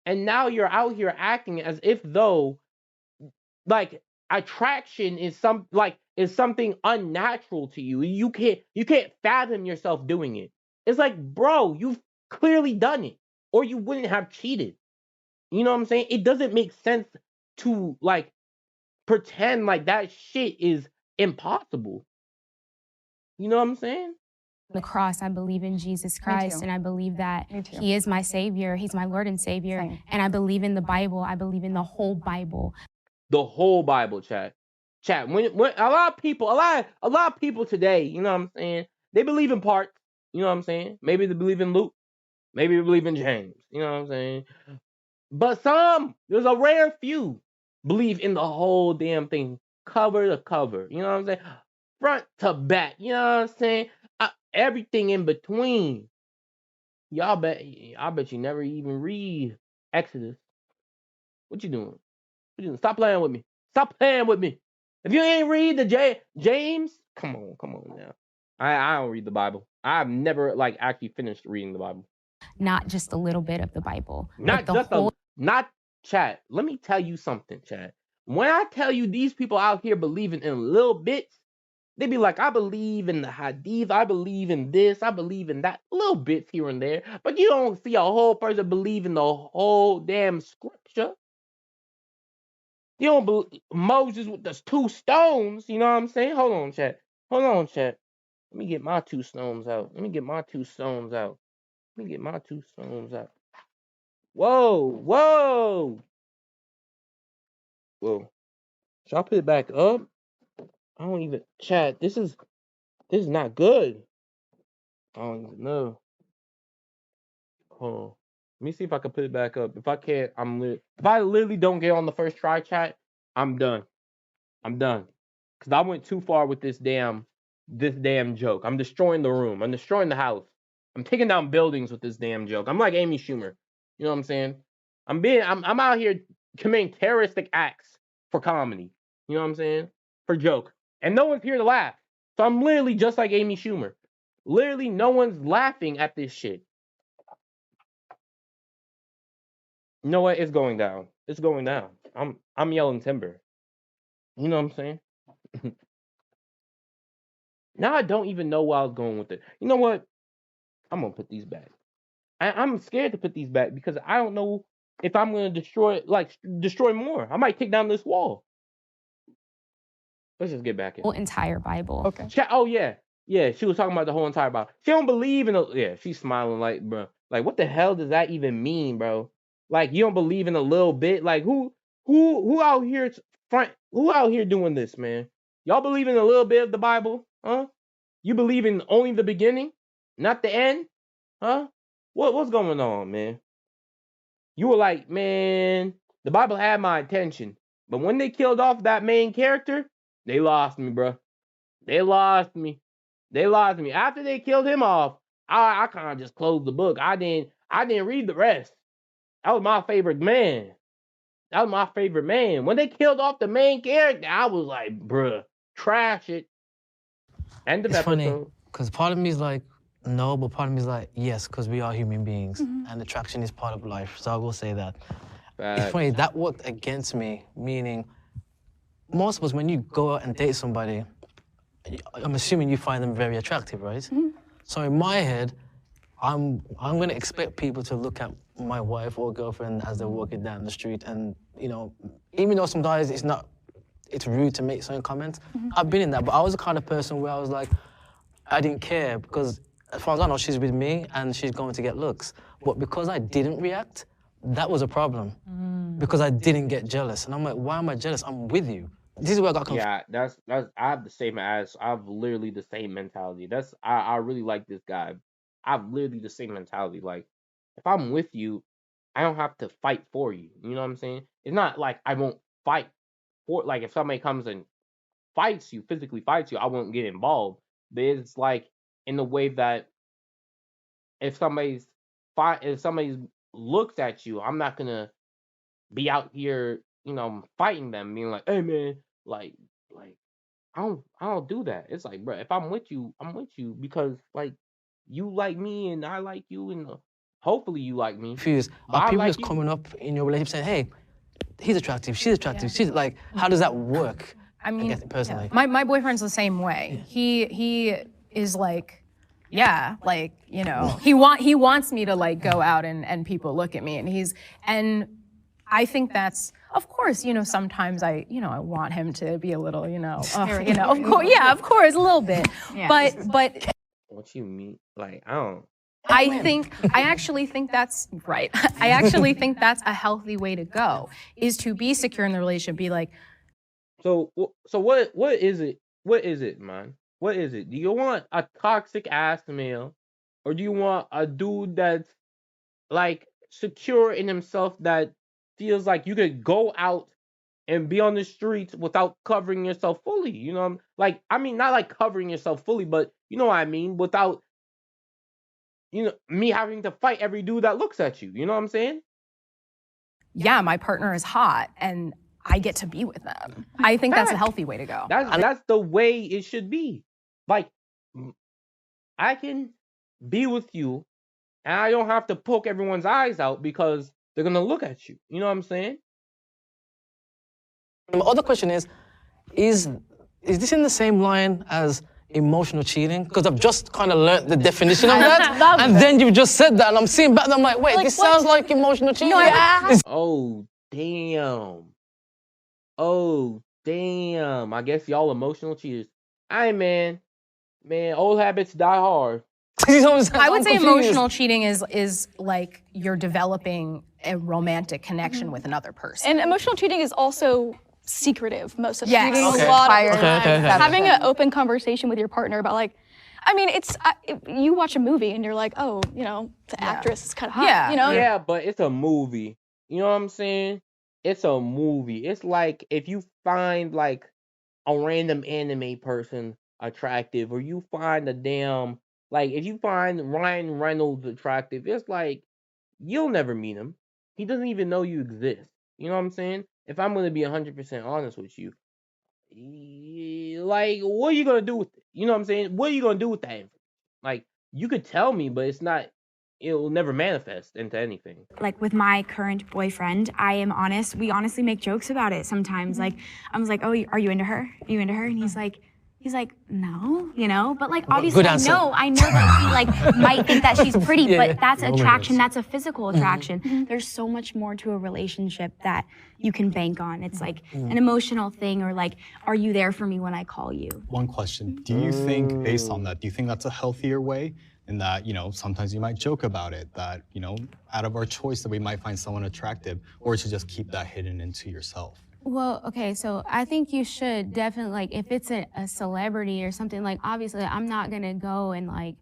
A: And now you're out here acting as if though like attraction is something unnatural to you. You can't fathom yourself doing it. It's like, bro, you've clearly done it, or you wouldn't have cheated. You know what I'm saying? It doesn't make sense to like pretend like that shit is impossible. You know what I'm saying?
B: The cross, I believe in Jesus Christ, and I believe that He is my Savior. He's my Lord and Savior.
C: Same.
B: And I believe in the Bible. I believe in the whole Bible.
A: The whole Bible, chat. When a lot of people today, you know what I'm saying, they believe in parts. You know what I'm saying? Maybe they believe in Luke. Maybe they believe in James. You know what I'm saying? But there's a rare few, believe in the whole damn thing, cover to cover. You know what I'm saying? Front to back. You know what I'm saying? Everything in between. I bet you never even read Exodus. What you doing? Stop playing with me. Stop playing with me. If you ain't read the James, come on now. I don't read the Bible. I've never actually finished reading the Bible.
B: Not just a little bit of the Bible.
A: Not chat. Let me tell you something, chat. When I tell you these people out here believing in little bits, they be like, I believe in the hadith, I believe in this, I believe in that, little bits here and there. But you don't see a whole person believe in the whole damn scripture. You don't believe Moses with the 2 stones. You know what I'm saying? Hold on, chat. Let me get my 2 stones out. Whoa. Should I put it back up? I don't even, chat. This is not good. I don't even know. Hold on. Let me see if I can put it back up. If I can't, if I literally don't get on the first try, chat, I'm done. Because I went too far with this damn joke. I'm destroying the room. I'm destroying the house. I'm taking down buildings with this damn joke. I'm like Amy Schumer. You know what I'm saying? I'm out here committing terroristic acts for comedy. You know what I'm saying? For joke. And no one's here to laugh. So I'm literally just like Amy Schumer. Literally, no one's laughing at this shit. You know what? It's going down. It's going down. I'm yelling timber. You know what I'm saying? Now I don't even know where I was going with it. You know what? I'm gonna put these back. I'm scared to put these back because I don't know if I'm gonna destroy more. I might take down this wall. Let's just get back in.
B: Whole entire Bible.
C: Okay.
A: Oh yeah, yeah. She was talking about the whole entire Bible. She don't believe in the. Yeah, she's smiling like, bro. Like, what the hell does that even mean, bro? Like, you don't believe in a little bit. Like, who out here Who out here doing this, man? Y'all believe in a little bit of the Bible, huh? You believe in only the beginning, not the end, huh? What's going on, man? You were like, man, the Bible had my attention, but when they killed off that main character, they lost me, bro. They lost me. They lost me. After they killed him off, I kind of just closed the book. I didn't read the rest. That was my favorite man. That was my favorite man. When they killed off the main character, I was like, bruh, trash it. End of episode.
I: Funny, because part of me is like, no, but part of me is like, yes, because we are human beings, and attraction is part of life, so I will say that. It's funny, that worked against me, meaning, most of us, when you go out and date somebody, I'm assuming you find them very attractive, right? So in my head, I'm gonna expect people to look at my wife or girlfriend as they're walking down the street, and even though sometimes it's rude to make certain comments. I've been in that, but I was the kind of person where I was like, I didn't care because as far as I know, she's with me and she's going to get looks. But because I didn't react, that was a problem. Because I didn't get jealous, and I'm like, why am I jealous? I'm with you. This is where I got confused.
A: Yeah, that's I have the same as I've literally the same mentality. I really like this guy. I've literally the same mentality. Like, if I'm with you, I don't have to fight for you. You know what I'm saying? It's not like I won't fight for, like, if somebody comes and physically fights you, I won't get involved. But it's like in the way that if somebody looks at you, I'm not gonna be out here, fighting them, being like, hey man, like I don't do that. It's like, bro, if I'm with you because like you like me and I like you, and hopefully you like me.
I: Confused. Are people just coming up in your relationship saying, hey, he's attractive, she's attractive, she's like, how does that work?
J: I mean,
I: personally.
J: My boyfriend's the same way. He is like, yeah, like, he wants me to like go out and people look at me, and I think that's, of course, sometimes I want him to be a little, of course, yeah, of course, a little bit. Yeah. But
A: what you mean? Like, I don't.
J: I actually think that's right. I actually think that's a healthy way to go, is to be secure in the relationship, be like.
A: So what is it? What is it, man? What is it? Do you want a toxic ass male, or do you want a dude that's like secure in himself, that feels like you could go out and be on the streets without covering yourself fully? Like, I mean, not like covering yourself fully, but you know what I mean, without me having to fight every dude that looks at you. You know what I'm saying?
J: Yeah, my partner is hot and I get to be with them. I think that's a healthy way to go.
A: That's the way it should be. Like, I can be with you and I don't have to poke everyone's eyes out because they're gonna look at you. You know what I'm saying?
I: My other question is this in the same line as emotional cheating? Because I've just kind of learned the definition of that, and then you've just said that, and I'm seeing back, and I'm like, wait, this sounds like emotional cheating.
A: Oh damn! Oh damn! I guess y'all emotional cheaters. Hey man, old habits die hard.
J: I would say emotional cheating is like you're developing a romantic connection with another person.
K: And emotional cheating is also secretive most of the time.
J: Yes.
K: A lot of having an open conversation with your partner about, like, I mean, you watch a movie and you're like, oh, the actress is kind of hot.
A: Yeah, but it's a movie. You know what I'm saying? It's a movie. It's like if you find like a random anime person attractive, or you find if you find Ryan Reynolds attractive, it's like you'll never meet him. He doesn't even know you exist. You know what I'm saying? if I'm gonna be 100% honest with you, like, what are you gonna do with it? You know what I'm saying? What are you gonna do with that information? Like, you could tell me, but it'll never manifest into anything.
L: Like with my current boyfriend, I am honest. We honestly make jokes about it sometimes. Like, I was like, oh, are you into her? Are you into her? And he's like, no, you know? But like, obviously, I know that he like might think that she's pretty, but that's attraction. That's a physical attraction. There's so much more to a relationship that you can bank on. It's like an emotional thing, or like, are you there for me when I call you?
E: One question, do you think, based on that, do you think that's a healthier way? In that, you know, sometimes you might joke about it, that, you know, out of our choice that we might find someone attractive, or to just keep that hidden into yourself?
B: Well, okay, so I think you should definitely, like, if it's a celebrity or something, like, obviously I'm not gonna go and like,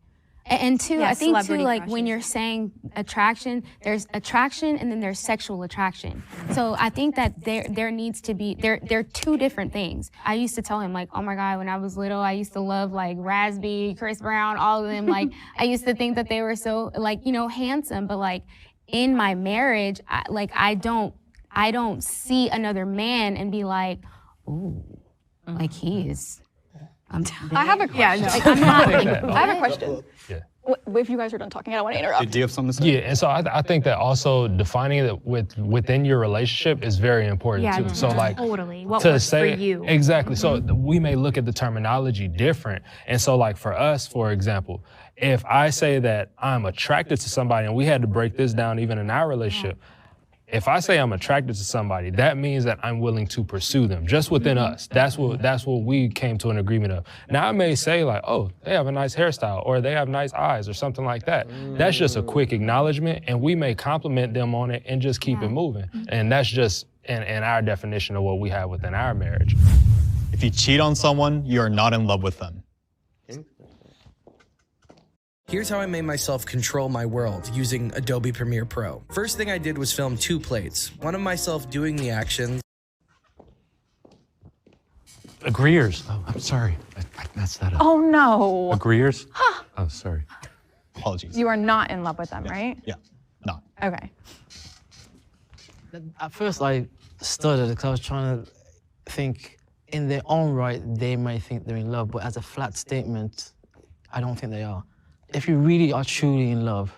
B: and two, I think too, like when you're saying attraction, there's attraction and then there's sexual attraction. So I think that there needs to be, they're two different things. I used to tell him like, oh my God, when I was little, I used to love like Raspy, Chris Brown, all of them. Like, I used to think that they were so like, you know, handsome, but like in my marriage, I don't see another man and be like, ooh, like he is.
K: I have a question.
B: Like, I'm not, like,
K: I have a question. If you guys are done talking, I don't want to interrupt.
E: Do you have something to say?
F: Yeah, and so I think that also defining it within your relationship is very important too. So like
L: totally, what
F: to
L: works
F: say
L: for you.
F: Exactly. So we may look at the terminology different, and so like for us, for example, if I say that I'm attracted to somebody, and we had to break this down even in our relationship. If I say I'm attracted to somebody, that means that I'm willing to pursue them just within us. That's what we came to an agreement of. Now I may say like, oh, they have a nice hairstyle, or they have nice eyes, or something like that. That's just a quick acknowledgement, and we may compliment them on it and just keep it moving. And that's just in our definition of what we have within our marriage.
E: If you cheat on someone, you are not in love with them.
Q: Here's how I made myself control my world using Adobe Premiere Pro. First thing I did was film 2 plates. One of myself doing the actions.
G: Agreeers. Oh, I'm sorry. I messed that up.
C: Oh, no.
G: Agreeers? Oh, sorry.
E: Apologies.
C: You are not in love with them, right?
E: Yeah, not.
C: Okay.
I: At first, I stuttered because I was trying to think, in their own right, they may think they're in love, but as a flat statement, I don't think they are. If you really are truly in love,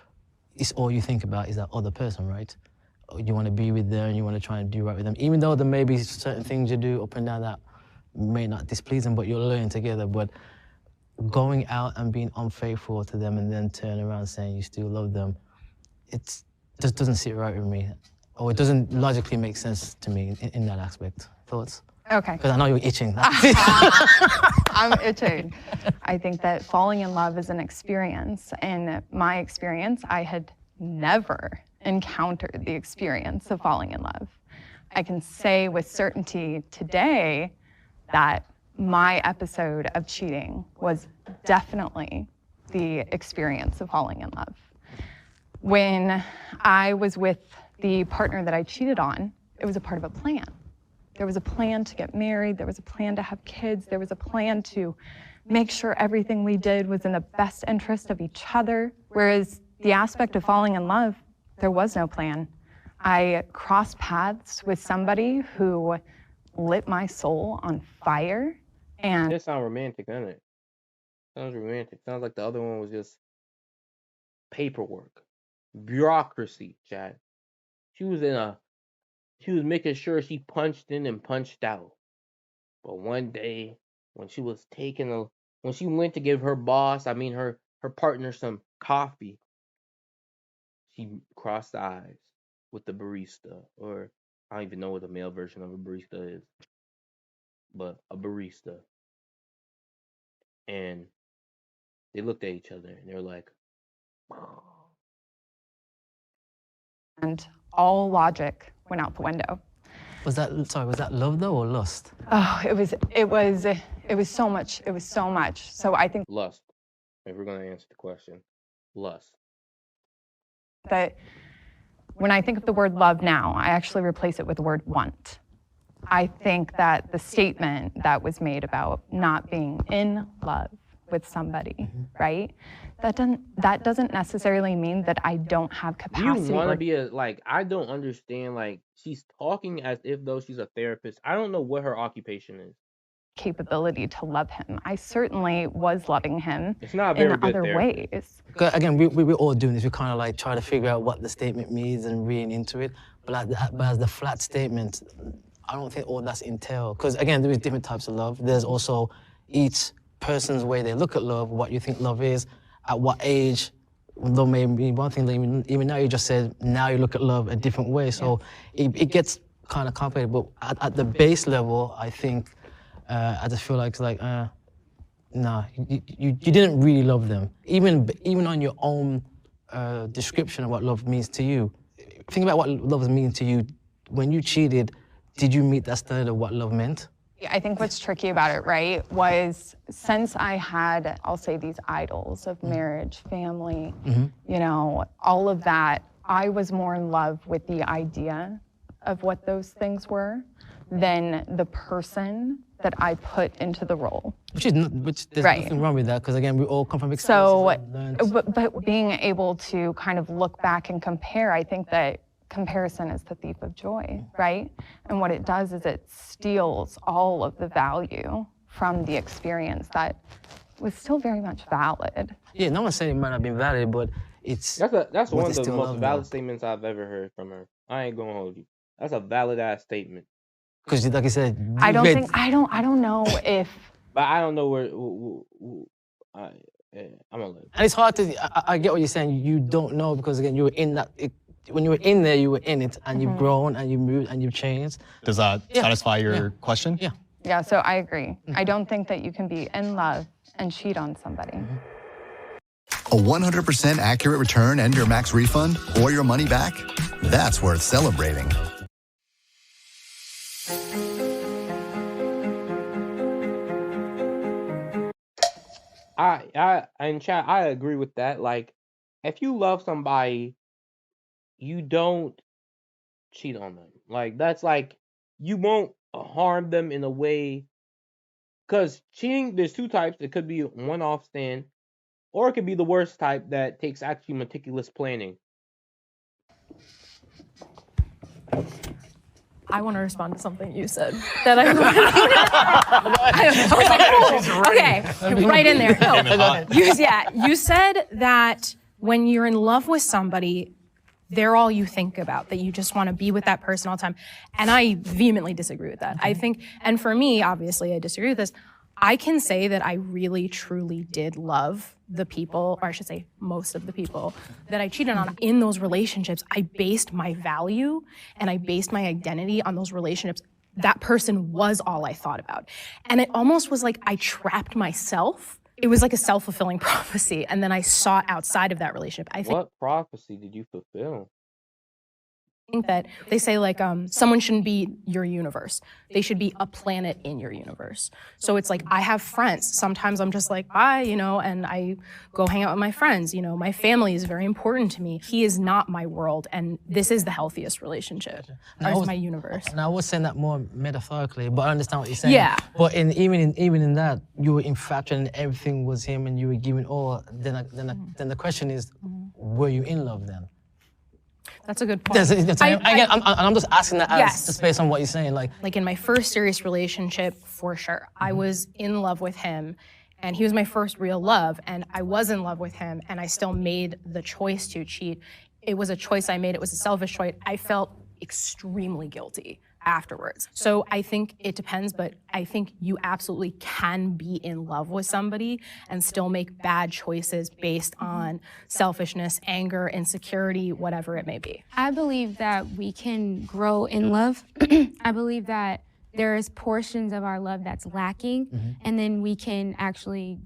I: it's all you think about is that other person, right? You want to be with them, you want to try and do right with them, even though there may be certain things you do up and down that may not displease them, but you're learning together. But going out and being unfaithful to them and then turning around saying you still love them, it just doesn't sit right with me. Or it doesn't logically make sense to me in that aspect. Thoughts?
C: Okay.
I: Because I know you're itching.
C: I'm itching. I think that falling in love is an experience. In my experience, I had never encountered the experience of falling in love. I can say with certainty today that my episode of cheating was definitely the experience of falling in love. When I was with the partner that I cheated on, it was a part of a plan. There was a plan to get married, there was a plan to have kids, there was a plan to make sure everything we did was in the best interest of each other. Whereas the aspect of falling in love, there was no plan. I crossed paths with somebody who lit my soul on fire, and
A: That sounds romantic, doesn't it? Sounds romantic. Sounds like the other one was just paperwork, bureaucracy, Chad. She was making sure she punched in and punched out. But one day, when she went to give her boss, her partner, some coffee, she crossed eyes with the barista, or I don't even know what the male version of a barista is, but a barista. And they looked at each other and they were like,
C: and all logic went out the window.
I: Was that love though, or lust?
C: Oh, it was so much. It was so much. So I think
A: lust. If we're gonna answer the question, lust.
C: That when I think of the word love now, I actually replace it with the word want. I think that the statement that was made about not being in love with somebody, right? That doesn't necessarily mean that I don't have capacity.
A: You want to be I don't understand, she's talking as if though she's a therapist. I don't know what her occupation is.
C: Capability to love him. I certainly was loving him
A: it's not very
C: in
A: good
C: other
A: therapy.
C: ways.
I: Again, we're all doing this. We kind of like try to figure out what the statement means and reading into it. But as the flat statement, I don't think all that's entailed. Because again, there is different types of love. There's also each person's way they look at love, what you think love is, at what age. Though maybe one thing, even now you just said, now you look at love a different way. So it gets kind of complicated. But at the base level, I think, I just feel like nah, you didn't really love them. Even on your own description of what love means to you, think about what love means to you. When you cheated, did you meet that standard of what love meant?
C: I think what's tricky about it, right, was since I had, I'll say, these idols of marriage, family, you know, all of that, I was more in love with the idea of what those things were than the person that I put into the role.
I: Which there's nothing wrong with that, because again, we all come from experiences.
C: So, but being able to kind of look back and compare, I think that comparison is the thief of joy, right? And what it does is it steals all of the value from the experience that was still very much valid.
I: Yeah, no one's saying it might not be valid, but it's...
A: That's one of the most valid statements I've ever heard from her. I ain't gonna hold you. That's a valid ass statement.
I: Because like I said,
C: I don't know if...
A: But I don't know where I'm gonna let it.
I: And it's hard to, I get what you're saying, you don't know, because again, you were in that, when you were in there, you were in it, and you've grown, and you moved, and you've changed.
E: Does that satisfy your question?
I: Yeah.
C: Yeah, so I agree. I don't think that you can be in love and cheat on somebody.
R: A 100% accurate return and your max refund, or your money back? That's worth celebrating.
A: In chat, I agree with that. Like, if you love somebody, you don't cheat on them. Like, that's like, you won't harm them in a way. Because cheating, there's two types. It could be one-off stand, or it could be the worst type that takes actually meticulous planning.
J: I want to respond to something you said that I was like, oh, okay, right in there. No, you said that when you're in love with somebody, they're all you think about, that you just want to be with that person all the time. And I vehemently disagree with that. I think, and for me, obviously, I disagree with this. I can say that I really, truly did love the people, or I should say most of the people that I cheated on in those relationships. I based my value and I based my identity on those relationships. That person was all I thought about. And it almost was like I trapped myself. It was like a self-fulfilling prophecy. And then I sought outside of that relationship. I think.
A: What prophecy did you fulfill?
J: That they say like someone shouldn't be your universe. They should be a planet in your universe. So it's like I have friends. Sometimes I'm just like, bye, you know, and I go hang out with my friends. You know, my family is very important to me. He is not my world, and this is the healthiest relationship. That's my universe.
I: And I was saying that more metaphorically, but I understand what you're saying.
J: Yeah.
I: But even in that, you were infatuated and everything was him, and you were giving all. Then the question is, were you in love then?
J: That's a good point.
I: I'm just asking that just based on what you're saying. Like
J: in my first serious relationship, for sure, I was in love with him, and he was my first real love, and I was in love with him, and I still made the choice to cheat. It was a choice I made. It was a selfish choice. I felt extremely guilty afterwards. So I think it depends, but I think you absolutely can be in love with somebody and still make bad choices based on selfishness, anger, insecurity, whatever it may be.
B: I believe that we can grow in love. I believe that there's portions of our love that's lacking, and then we can actually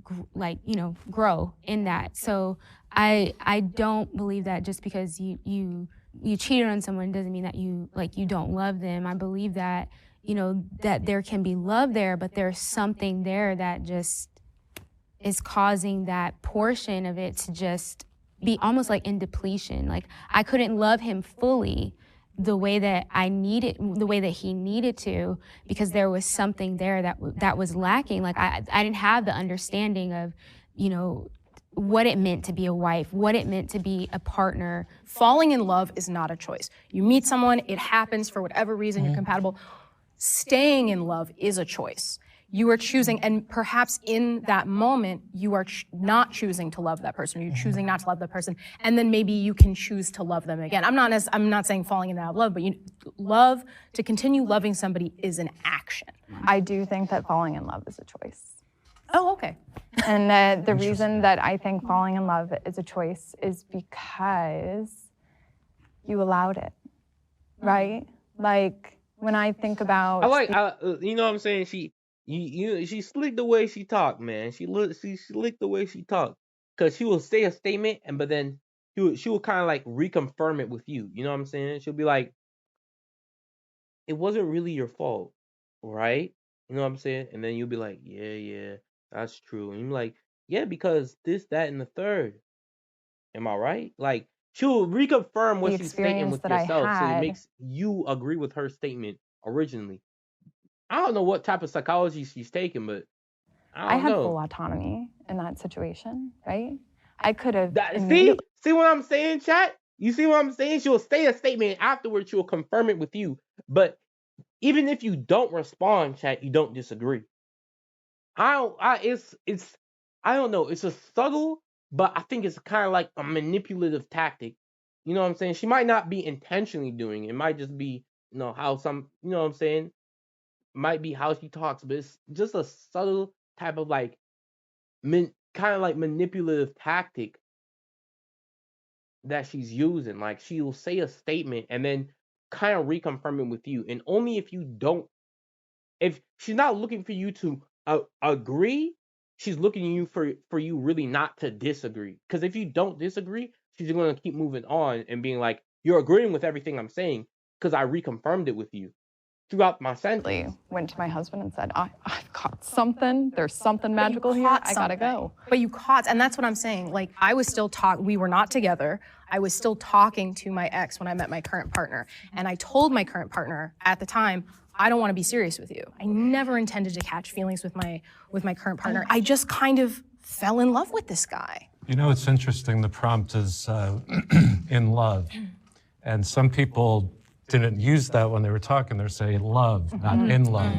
B: grow in that. So I don't believe that just because you cheated on someone doesn't mean that you don't love them. I believe that, that there can be love there, but there's something there that just is causing that portion of it to just be almost like in depletion. Like I couldn't love him fully the way that the way that he needed to, because there was something there that was lacking. Like I didn't have the understanding of, what it meant to be a wife, what it meant to be a partner.
J: Falling in love is not a choice. You meet someone, it happens for whatever reason, you're compatible. Staying in love is a choice. You are choosing, and perhaps in that moment, you are not choosing to love that person, or you're choosing not to love that person, and then maybe you can choose to love them again. I'm not saying falling in love, but to continue loving somebody is an action.
C: I do think that falling in love is a choice.
J: Oh, okay.
C: And the reason that I think falling in love is a choice is because you allowed it, right? Like, when I think about...
A: you know what I'm saying? She slick the way she talk, man. She slick the way she talk. Because she will say a statement, but then she will kind of like reconfirm it with you. You know what I'm saying? She'll be like, it wasn't really your fault, right? You know what I'm saying? And then you'll be like, yeah, that's true. And you're like, yeah, because this, that, and the third. Am I right? Like, she'll reconfirm what she's stating with yourself, so it makes you agree with her statement originally. I don't know what type of psychology she's taking, but I
C: had full autonomy in that situation, right? I could have...
A: See what I'm saying, chat? You see what I'm saying? She'll say a statement, afterwards she'll confirm it with you. But even if you don't respond, chat, you don't disagree. I don't know. It's a subtle, but I think it's kind of like a manipulative tactic. You know what I'm saying? She might not be intentionally doing it. It might just be, how some, you know what I'm saying? Might be how she talks, but it's just a subtle type of like, kind of like manipulative tactic that she's using. Like, she'll say a statement and then kind of reconfirm it with you. And only if she's not looking for you to agree, she's looking at you for you really not to disagree. Because if you don't disagree, she's going to keep moving on and being like, you're agreeing with everything I'm saying because I reconfirmed it with you throughout my sentence.
C: Went to my husband and said, I've caught something. There's something magical here. I gotta go.
J: But you caught, and that's what I'm saying. Like, I was still we were not together. I was still talking to my ex when I met my current partner. And I told my current partner at the time, I don't want to be serious with you. I never intended to catch feelings with my current partner. I just kind of fell in love with this guy.
G: You know, it's interesting. The prompt is in love. And some people didn't use that when they were talking. They're saying love, not in love.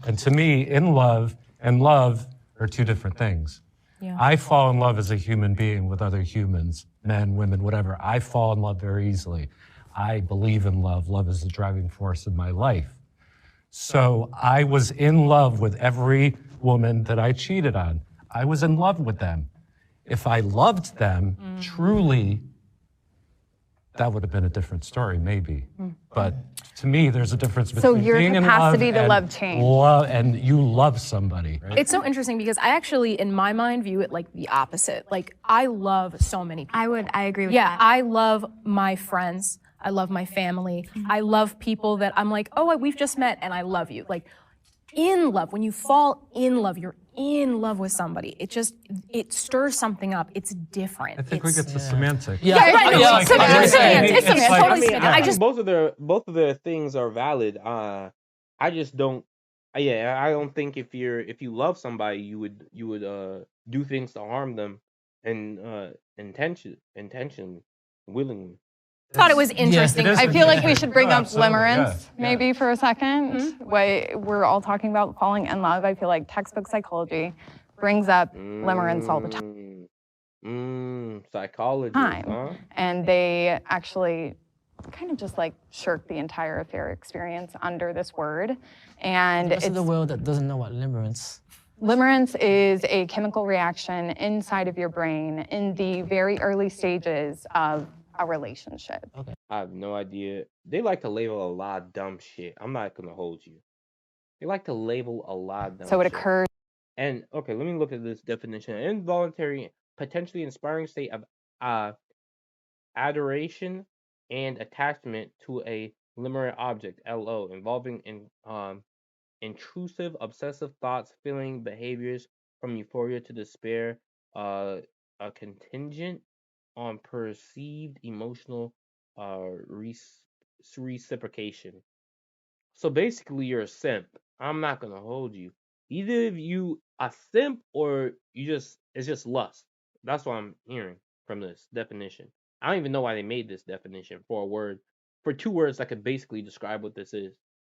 G: And to me, in love and love are two different things. Yeah. I fall in love as a human being with other humans, men, women, whatever. I fall in love very easily. I believe in love. Love is the driving force of my life. So I was in love with every woman that I cheated on. I was in love with them. If I loved them truly, that would have been a different story, maybe. But to me, there's a difference between being in love
C: capacity to love change.
G: And you love somebody. Right?
J: It's so interesting because I actually, in my mind, view it like the opposite. Like, I love so many people.
L: I agree with
J: that.
L: Yeah,
J: I love my friends. I love my family. I love people that I'm like, oh, we've just met and I love you. Like, in love, when you fall in love, you're in love with somebody. It stirs something up. It's different.
G: I think we get to semantics.
A: It's both of their things are valid. I just don't. I don't think if you love somebody, you would do things to harm them, and intentionally, willingly.
J: Thought it was interesting.
C: I feel like we should bring up limerence maybe for a second. We're all talking about falling in love. I feel like textbook psychology brings up limerence all the time.
A: Psychology, huh?
C: And they actually kind of just like shirk the entire affair experience under this word. And
I: it's the world that doesn't know what limerence.
C: Limerence is a chemical reaction inside of your brain in the very early stages of a relationship.
A: Okay. I have no idea. They like to label a lot of dumb shit. I'm not gonna hold you. They like to label a lot of dumb
C: So it
A: shit.
C: occurs.
A: And okay, let me look at this definition. An involuntary, potentially inspiring state of adoration and attachment to a limerent object, LO, involving intrusive, obsessive thoughts, feeling, behaviors from euphoria to despair, a contingent on perceived emotional reciprocation. So basically, you're a simp. I'm not gonna hold you. Either you a simp or it's just lust. That's what I'm hearing from this definition. I don't even know why they made this definition for 2 words that could basically describe what this is.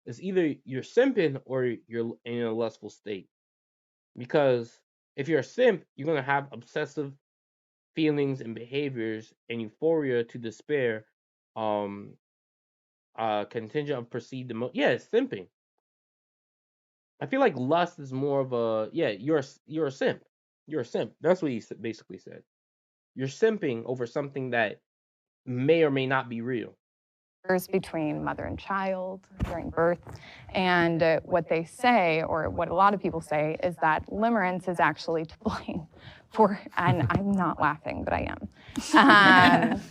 A: It's either you're simping or you're in a lustful state. Because if you're a simp, you're going to have obsessive feelings and behaviors and euphoria to despair, contingent of perceived emotion. Yeah, it's simping. I feel like lust is more of a, you're a simp. You're a simp. That's what he basically said. You're simping over something that may or may not be real.
C: Between mother and child during birth. And what they say, or what a lot of people say, is that limerence is actually to blame for, and I'm not laughing, but I am.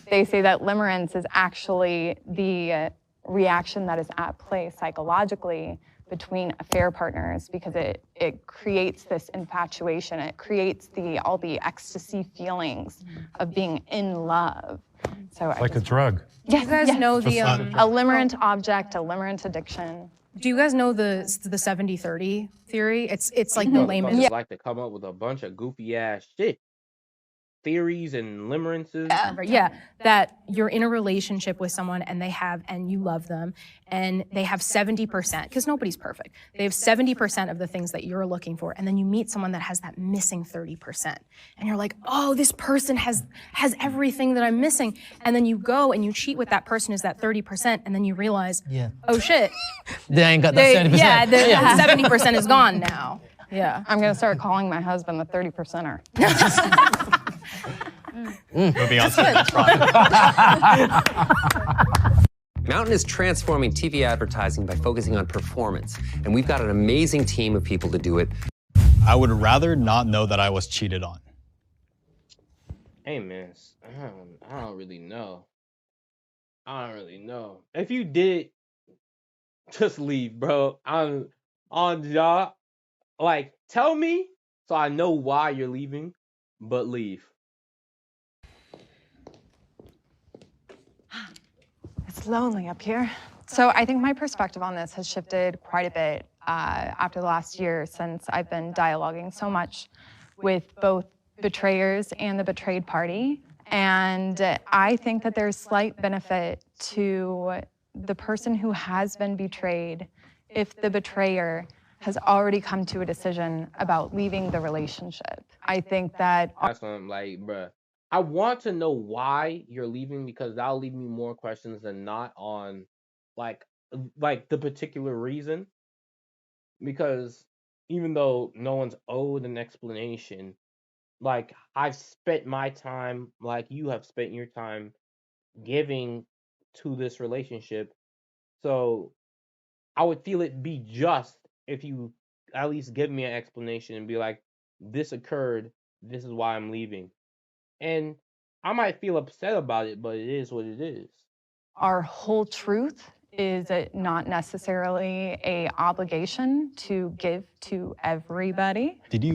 C: They say that limerence is actually the reaction that is at play psychologically between affair partners, because it creates this infatuation. It creates all the ecstasy feelings of being in love. So
G: it's like a drug.
J: Yes, you guys know the
C: a limerent object, a limerent addiction.
J: Do you guys know the 70-30 theory? It's like the layman.
A: Like to come up with a bunch of goofy ass shit. Theories and limerences.
J: Yeah, that you're in a relationship with someone and you love them, and they have 70%, because nobody's perfect. They have 70% of the things that you're looking for, and then you meet someone that has that missing 30%. And you're like, oh, this person has everything that I'm missing. And then you go and you cheat with that person who's that 30%, and then you realize, oh shit.
I: They ain't got that 70%.
J: Yeah, the 70% is gone now. Yeah.
C: I'm gonna start calling my husband the 30%er.
S: Moving on to the next Mountain is transforming TV advertising by focusing on performance, and we've got an amazing team of people to do it.
E: I would rather not know that I was cheated on.
A: Hey, man, I don't really know. If you did, just leave, bro. I'm on job. Like, tell me so I know why you're leaving, but leave.
C: It's lonely up here. So I think my perspective on this has shifted quite a bit after the last year, since I've been dialoguing so much with both betrayers and the betrayed party. And I think that there's slight benefit to the person who has been betrayed if the betrayer has already come to a decision about leaving the relationship. I think that...
A: That's what I'm like, bruh. I want to know why you're leaving, because that'll leave me more questions than not on like the particular reason. Because even though no one's owed an explanation, like I've spent my time, like you have spent your time giving to this relationship. So I would feel it be just if you at least give me an explanation and be like, this occurred, this is why I'm leaving. And I might feel upset about it, but it is what it is.
C: Our whole truth is not necessarily an obligation to give to everybody.
E: Did you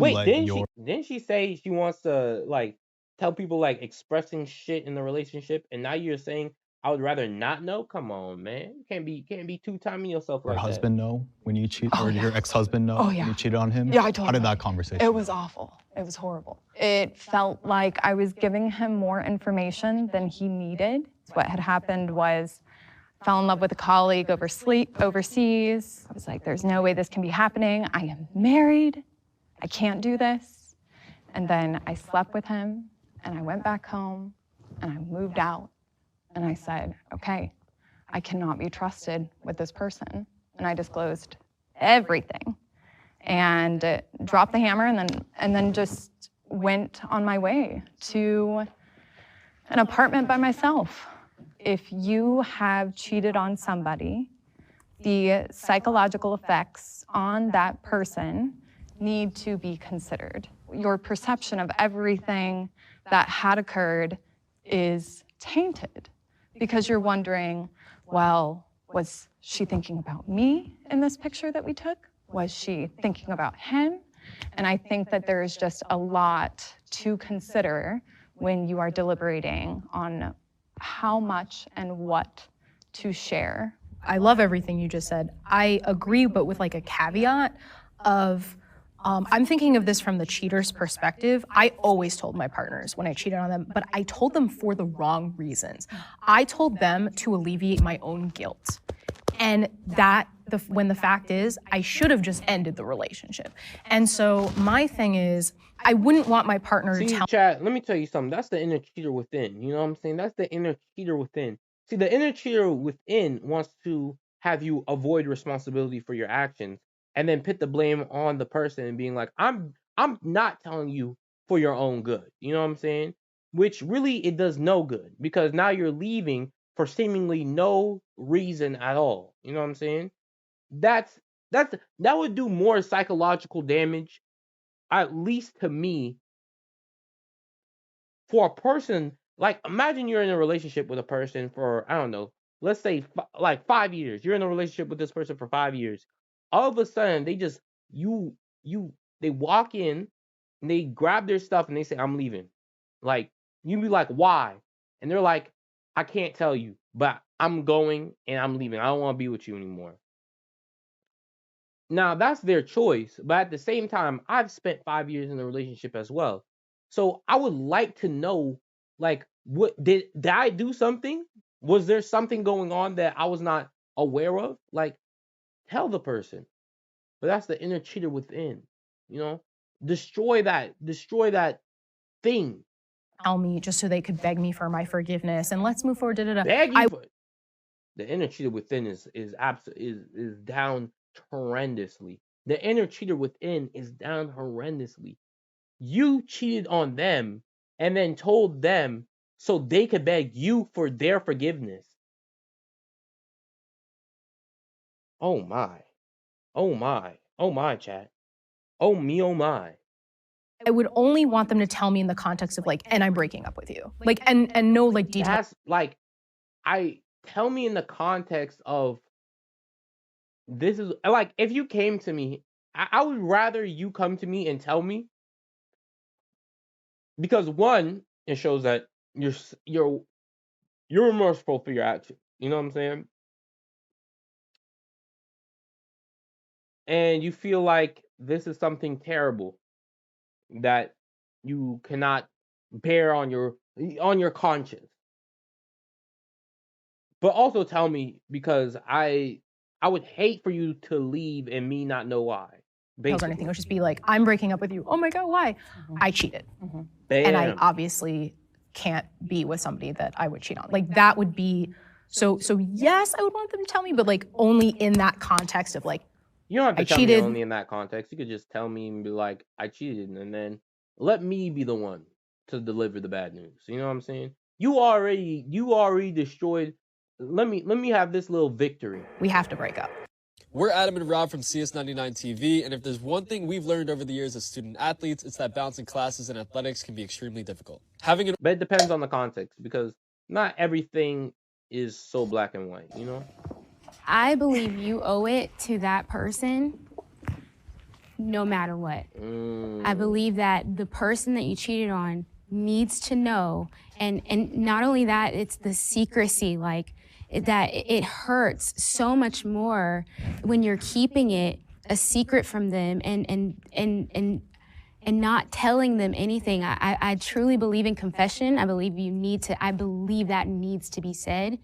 A: didn't she say she wants to like tell people like expressing shit in the relationship, and now you're saying I would rather not know? Come on, man. You can't be two-timing yourself like that.
E: Your husband know when you cheat, or your ex-husband know when you cheated on him?
C: Yeah, I told him.
E: How did that conversation
C: It was awful. It was horrible. It felt like I was giving him more information than he needed. What had happened was I fell in love with a colleague overseas. I was like, there's no way this can be happening. I am married. I can't do this. And then I slept with him, and I went back home, and I moved out. And I said, okay, I cannot be trusted with this person. And I disclosed everything and dropped the hammer, and then just went on my way to an apartment by myself. If you have cheated on somebody, the psychological effects on that person need to be considered. Your perception of everything that had occurred is tainted, because you're wondering, well, was she thinking about me in this picture that we took? Was she thinking about him? And I think that there is just a lot to consider when you are deliberating on how much and what to share.
J: I love everything you just said. I agree, but with like a caveat of I'm thinking of this from the cheater's perspective. I always told my partners when I cheated on them, but I told them for the wrong reasons. I told them to alleviate my own guilt. And when the fact is, I should have just ended the relationship. And so my thing is, I wouldn't want my partner to tell.
A: Chad, let me tell you something. That's the inner cheater within. You know what I'm saying? That's the inner cheater within. See, the inner cheater within wants to have you avoid responsibility for your actions and then put the blame on the person and being like, I'm not telling you for your own good. You know what I'm saying? Which really, it does no good, because now you're leaving for seemingly no reason at all. You know what I'm saying? That would do more psychological damage, at least to me, for a person. Like, imagine you're in a relationship with a person for, I don't know, let's say like 5 years. You're in a relationship with this person for 5 years. All of a sudden, they just they walk in and they grab their stuff and they say, I'm leaving. Like, you be like, why? And they're like, I can't tell you, but I'm going and I'm leaving. I don't want to be with you anymore. Now, that's their choice, but at the same time, I've spent 5 years in a relationship as well. So I would like to know, like, what did I do something? Was there something going on that I was not aware of? Like, tell the person. But that's the inner cheater within. You know, destroy that thing.
J: Tell me just so they could beg me for my forgiveness and let's move forward.
A: Beg you for, the inner cheater within is down horrendously. The inner cheater within is down horrendously. You cheated on them and then told them so they could beg you for their forgiveness. Oh my. Oh my. Oh my, chat. Oh me, oh my.
J: I would only want them to tell me in the context of like, and I'm breaking up with you. Like, and no like details.
A: That's like, tell me in the context of, this is like, if you came to me, I would rather you come to me and tell me, because one, it shows that you're remorseful for your action. You know what I'm saying? And you feel like this is something terrible that you cannot bear on your conscience. But also tell me, because I would hate for you to leave and me not know why.
J: Or anything. It would just be like, I'm breaking up with you. Oh my God, why? I cheated. And I obviously can't be with somebody that I would cheat on. Like, that would be, so yes, I would want them to tell me, but like only in that context of like,
A: you don't have to
J: I
A: tell
J: cheated.
A: me only in that context. You could just tell me and be like, I cheated, and then let me be the one to deliver the bad news. You know what I'm saying? You already destroyed. Let me have this little victory.
J: We have to break up.
T: We're Adam and Rob from CS99 TV, and if there's one thing we've learned over the years as student athletes, it's that balancing classes and athletics can be extremely difficult.
A: But it depends on the context, because not everything is so black and white, you know?
B: I believe you owe it to that person no matter what. I believe that the person that you cheated on needs to know, and not only that, it's the secrecy, like, that it hurts so much more when you're keeping it a secret from them and not telling them anything. I truly believe in confession. I believe that needs to be said,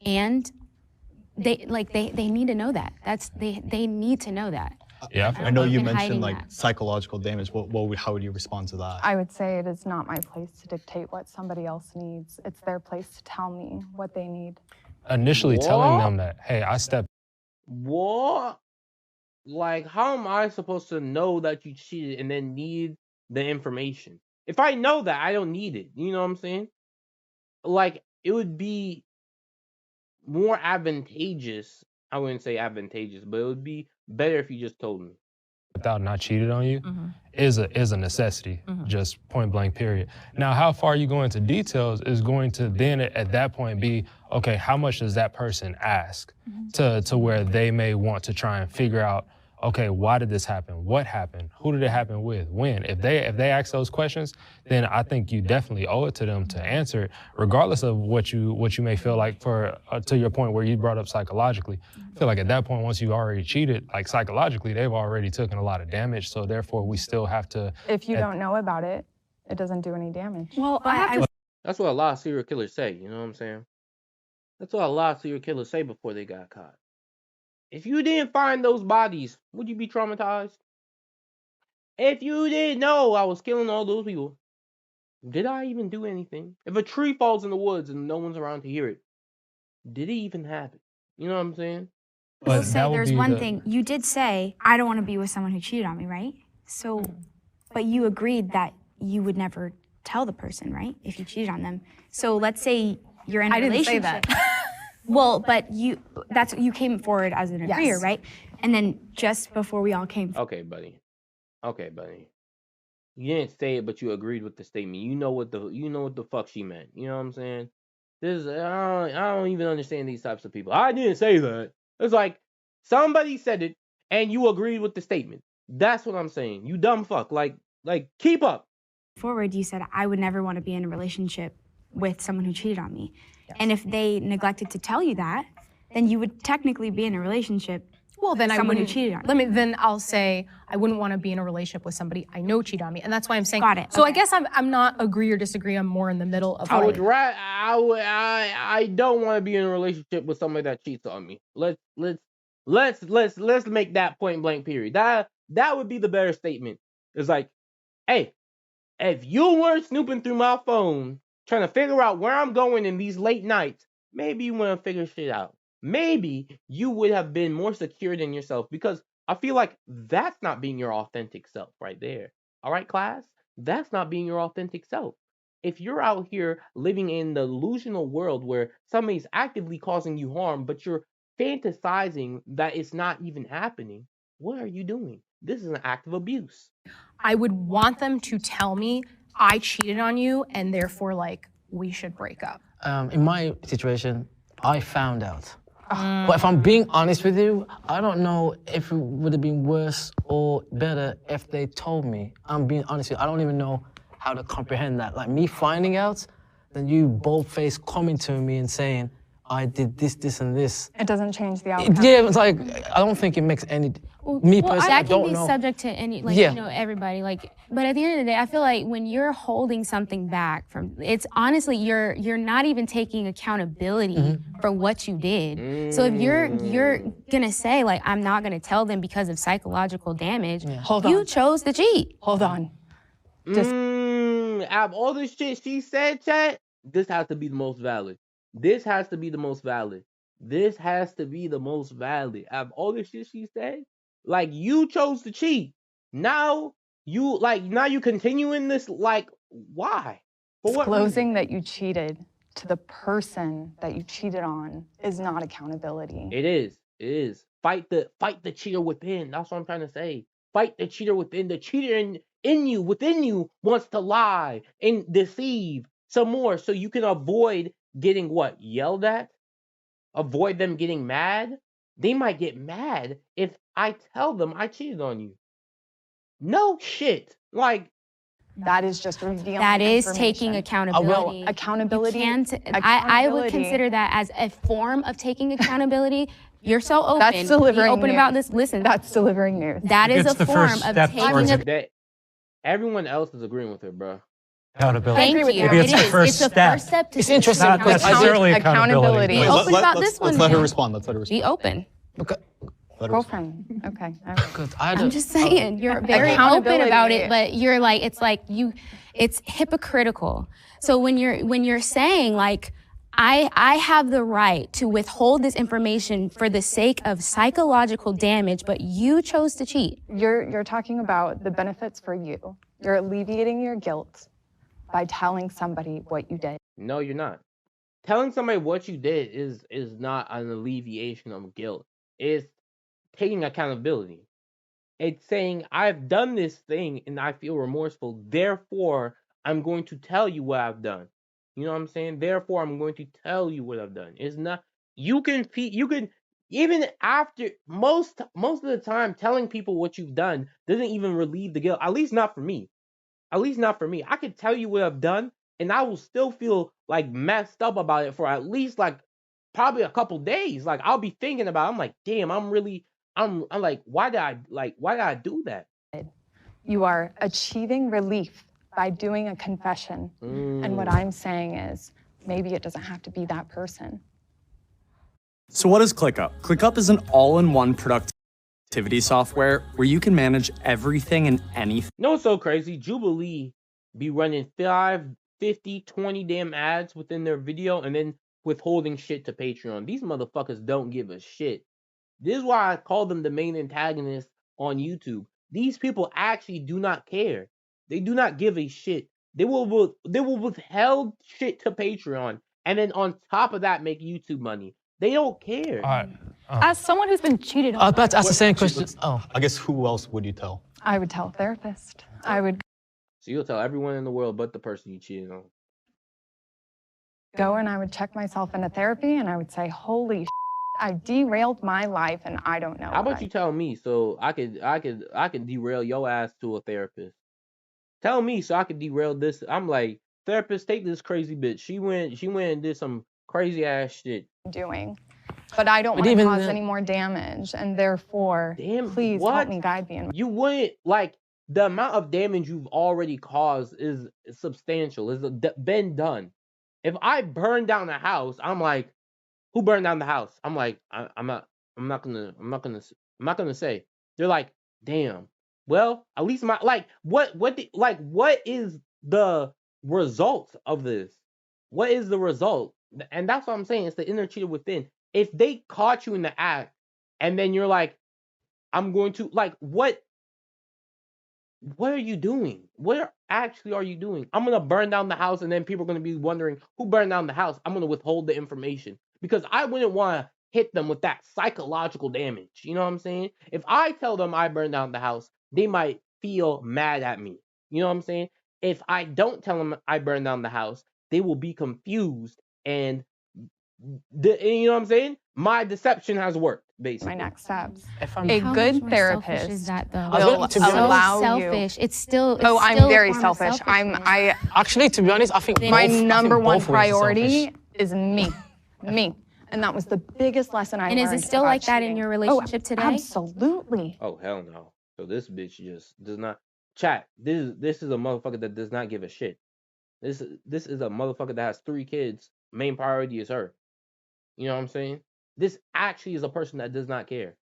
B: and they need to know that. They need to know that.
E: Yeah, I know you mentioned like psychological damage. How would you respond to that?
C: I would say it is not my place to dictate what somebody else needs. It's their place to tell me what they need.
F: Initially telling them that, hey, I stepped.
A: What? Like, how am I supposed to know that you cheated and then need the information? If I know that, I don't need it. You know what I'm saying? Like, it would be more advantageous. I wouldn't say advantageous, but it would be better if you just told me.
F: Without not cheated on you is a necessity, just point blank, period. Now, how far you go into details is going to then at that point be, okay, how much does that person ask to where they may want to try and figure out, okay, why did this happen? What happened? Who did it happen with? When? If they ask those questions, then I think you definitely owe it to them to answer it, regardless of what you may feel like. For to your point where you brought up psychologically, I feel like at that point, once you already cheated, like psychologically, they've already taken a lot of damage. So therefore, we still have to.
C: If you don't know about it, it doesn't do any damage.
L: Well,
A: that's what a lot of serial killers say. You know what I'm saying? That's what a lot of serial killers say before they got caught. If you didn't find those bodies, would you be traumatized? If you didn't know I was killing all those people, did I even do anything? If a tree falls in the woods and no one's around to hear it, did it even happen? You know what I'm saying?
L: I will say there's one thing. You did say, I don't want to be with someone who cheated on me, right? So, but you agreed that you would never tell the person, right? If you cheated on them. So let's say you're in a relationship.
J: I didn't say that.
L: Well, but you came forward as an agreeer,
J: Yes.
L: right? And then just before we all came
A: Okay, buddy. Okay, buddy. You didn't say it, but you agreed with the statement. You know what the fuck she meant. You know what I'm saying? I don't even understand these types of people. I didn't say that. It's like somebody said it and you agreed with the statement. That's what I'm saying. You dumb fuck. Like keep up.
L: forward, you said, I would never want to be in a relationship with someone who cheated on me. And if they neglected to tell you that, then you would technically be in a relationship
J: Well, then
L: with
J: I
L: someone who
J: wouldn't.
L: cheated on you.
J: Then I'll say I wouldn't want to be in a relationship with somebody I know cheated on me, and that's why I'm saying.
L: Got it,
J: So I
L: okay.
J: guess I'm not agree or disagree. I'm more in the middle of.
A: I don't want to be in a relationship with somebody that cheats on me. Let's make that point blank period. That would be the better statement. It's like, hey, if you weren't snooping through my phone trying to figure out where I'm going in these late nights, maybe you want to figure shit out. Maybe you would have been more secure in yourself, because I feel like that's not being your authentic self right there. All right, class? That's not being your authentic self. If you're out here living in the delusional world where somebody's actively causing you harm, but you're fantasizing that it's not even happening, what are you doing? This is an act of abuse.
J: I would want them to tell me I cheated on you, and therefore, like, we should break up.
I: In my situation, I found out. But if I'm being honest with you, I don't know if it would have been worse or better if they told me. I'm being honest with you. I don't even know how to comprehend that. Like me finding out, then you bold-faced coming to me and saying, I did this, this, and this.
C: It doesn't change the outcome.
I: Yeah, it's like, I don't think it makes any, me personally, I
B: that can
I: don't
B: be
I: know.
B: subject to any, like,
I: Yeah.
B: you know, everybody. Like, but at the end of the day, I feel like when you're holding something back from, it's honestly you're not even taking accountability for what you did. So if you're gonna say like, I'm not gonna tell them because of psychological damage, you chose to cheat.
C: Hold on.
A: Out of all the shit she said, chat, this has to be the most valid. This has to be the most valid. This has to be the most valid. Out of all the shit she said, like, you chose to cheat. Now you continue in this, like, why? For what
C: Disclosing that you cheated to the person that you cheated on is not accountability.
A: It is. It is. Fight the cheater within. That's what I'm trying to say. Fight the cheater within. The cheater within you wants to lie and deceive some more, so you can avoid getting what? Yelled at? Avoid them getting mad? They might get mad if I tell them I cheated on you. No shit. Like,
C: that is just revealing.
B: That is taking
C: information.
B: accountability.
C: Accountability.
B: You can't, I would consider that as a form of taking accountability. You're so open.
C: That's delivering
B: Be open
C: news.
B: about this. Listen,
C: That's delivering news.
B: that is a form of taking a.
A: that everyone else is agreeing with her, bro.
D: Accountability.
B: Thank you.
D: Maybe it's
B: It
D: the
B: is.
D: first
B: It's the
D: step.
B: first step to
I: It's interesting
D: Not
I: because
D: necessarily accountability.
B: Be
E: Wait,
B: open about this one.
E: let's let her
B: man.
E: respond. Let's let her respond.
B: Be open.
C: Girlfriend. Okay.
B: I'm just saying, you're very open
C: Accountability.
B: about it, but you're like, it's hypocritical. So when you're saying like, I have the right to withhold this information for the sake of psychological damage, but you chose to cheat.
C: You're talking about the benefits for you. You're alleviating your guilt by telling somebody what you did.
A: No, you're not. Telling somebody what you did is not an alleviation of guilt. It's taking accountability. It's saying, I've done this thing and I feel remorseful, therefore I'm going to tell you what I've done. You know what I'm saying? Therefore I'm going to tell you what I've done. It's not, you can even after most of the time, telling people what you've done doesn't even relieve the guilt. At least not for me. At least not for me. I could tell you what I've done, and I will still feel like messed up about it for at least like probably a couple days. Like I'll be thinking about it. I'm like, damn, I'm like, why did I do that?
C: You are achieving relief by doing a confession. And what I'm saying is, maybe it doesn't have to be that person.
U: So what is ClickUp? ClickUp is an all-in-one productivity software where you can manage everything and anything.
A: You know what's so crazy? Jubilee be running 5, 50, 20 damn ads within their video and then withholding shit to Patreon. These motherfuckers don't give a shit. This is why I call them the main antagonists on YouTube. These people actually do not care. They do not give a shit. They will withheld shit to Patreon and then on top of that make YouTube money. They don't care.
U: All right.
K: As someone who's been cheated on.
I: I was about to ask the same question.
E: I guess who else would you tell?
C: I would tell a therapist. I would
A: So you'll tell everyone in the world but the person you cheated on.
C: go and I would check myself into therapy and I would say, holy shit, I derailed my life and I don't know.
A: How about you tell me so I could derail your ass to a therapist? Tell me so I could derail this. I'm like, therapist, take this crazy bitch. She went and did some crazy ass shit.
C: Doing. But I don't want to cause any more damage, and therefore, please help me guide me.
A: You wouldn't, like, the amount of damage you've already caused is substantial. It's been done. If I burn down a house, I'm like, who burned down the house? I'm like, I'm not gonna say. They're like, damn. Well, at least what is the result of this? What is the result? And that's what I'm saying. It's the inner cheater within. If they caught you in the act, and then you're like, I'm going to, like, what are you doing? What actually are you doing? I'm going to burn down the house, and then people are going to be wondering who burned down the house. I'm going to withhold the information because I wouldn't want to hit them with that psychological damage. You know what I'm saying? If I tell them I burned down the house, they might feel mad at me. You know what I'm saying? If I don't tell them I burned down the house, they will be confused, and you know what I'm saying? My deception has worked, basically.
C: My next steps.
B: A
C: good therapist
B: is that, though?
C: will allow
B: selfish.
C: you.
B: It's still.
C: I'm very selfish.
I: Actually, to be honest, I think
C: my number one priority is me, and that was the biggest lesson I learned.
B: And is it still like that in your relationship today?
C: Absolutely.
A: Oh hell no! So this bitch just does not chat. This is a motherfucker that does not give a shit. This is a motherfucker that has 3 kids. Main priority is her. You know what I'm saying? This actually is a person that does not care.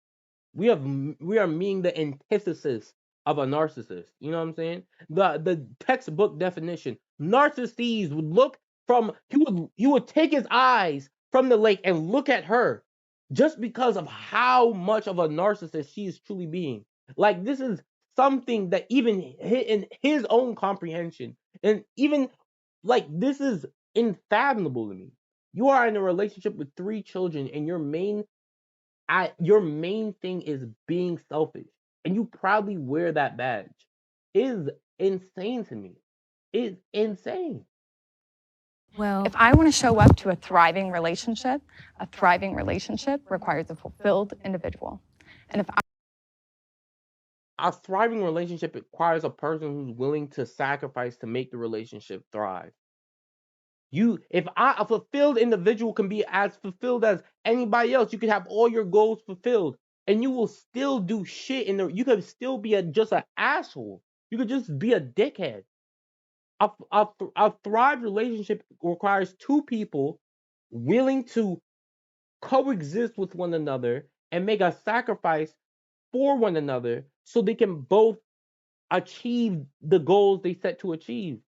A: We are meeting the antithesis of a narcissist. You know what I'm saying? The textbook definition. Narcissist would look from he would take his eyes from the lake and look at her just because of how much of a narcissist she is truly being. Like, this is something that even in his own comprehension, and even like, this is unfathomable to me. You are in a relationship with 3 children, and your main thing is being selfish, and you proudly wear that badge. It is insane to me. It's insane.
C: Well, if I want to show up to a thriving relationship requires a fulfilled individual. And if
A: a thriving relationship requires a person who's willing to sacrifice to make the relationship thrive. If a fulfilled individual can be as fulfilled as anybody else, you could have all your goals fulfilled, and you will still do shit you could still be just an asshole. You could just be a dickhead. A thrived relationship requires 2 people willing to coexist with one another and make a sacrifice for one another so they can both achieve the goals they set to achieve.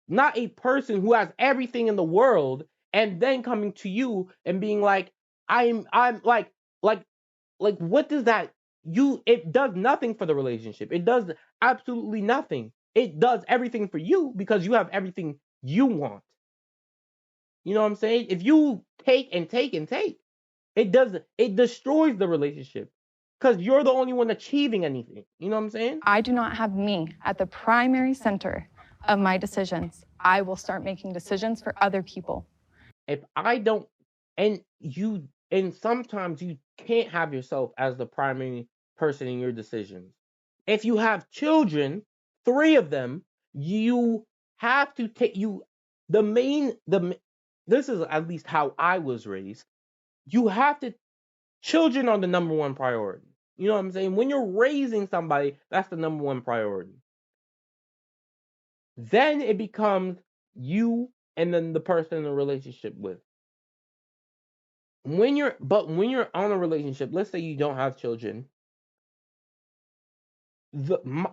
A: Not a person who has everything in the world and then coming to you and being like, I'm like what does that it does nothing for the relationship. It does absolutely nothing. It does everything for you because you have everything you want. You know what I'm saying? If you take and take and take, it destroys the relationship because you're the only one achieving anything. You know what I'm saying?
C: I do not have me at the primary center of my decisions. I will start making decisions for other people.
A: If I don't, and sometimes you can't have yourself as the primary person in your decisions. If you have children, 3 of them, you have to take this is at least how I was raised. Children are the number one priority. You know what I'm saying? When you're raising somebody, that's the number one priority. Then it becomes you and then the person in the relationship with. When you're on a relationship, let's say you don't have children,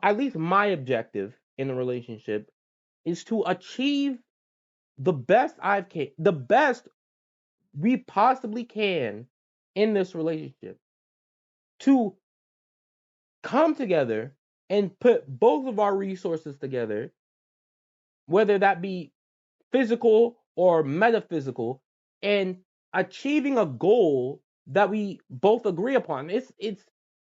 A: at least my objective in a relationship is to achieve the best we possibly can in this relationship, to come together and put both of our resources together, whether that be physical or metaphysical, and achieving a goal that we both agree upon. It's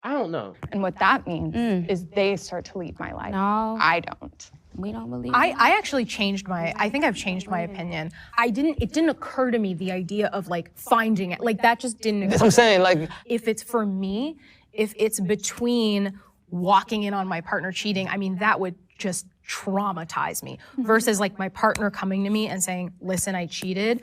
A: I don't know.
C: And what that means is they start to lead my life.
B: No.
C: I don't.
B: We don't believe
J: I actually I think I've changed my opinion. It didn't occur to me the idea of like finding it. Like that just didn't occur.
I: That's what I'm saying, like
J: if it's for me, if it's between walking in on my partner cheating, I mean that would just traumatize me versus like my partner coming to me and saying, "Listen, I cheated."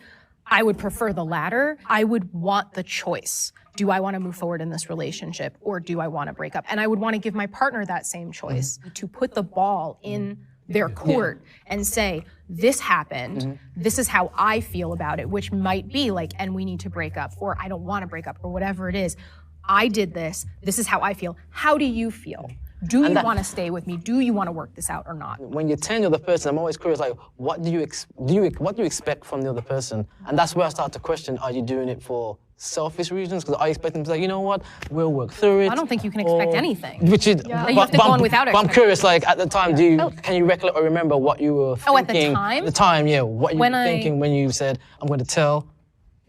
J: I would prefer the latter. I would want the choice. Do I want to move forward in this relationship or do I want to break up? And I would want to give my partner that same choice to put the ball in their court and say, this happened, this is how I feel about it, which might be like, and we need to break up, or I don't want to break up, or whatever it is. I did this is how I feel. How do you feel? Do you want to stay with me? Do you want to work this out or not?
I: When you're telling the other person, I'm always curious, like, what do you expect from the other person? And that's where I start to question, are you doing it for selfish reasons? Because I expect them to say, you know what, we'll work through it.
J: I don't think you can expect anything.
I: Which is,
J: you have to go on without
I: but I'm curious, like, at the time, can you recollect or remember what you were thinking?
J: Oh, at the time?
I: At the time, yeah. What you were thinking when you said, I'm going to tell?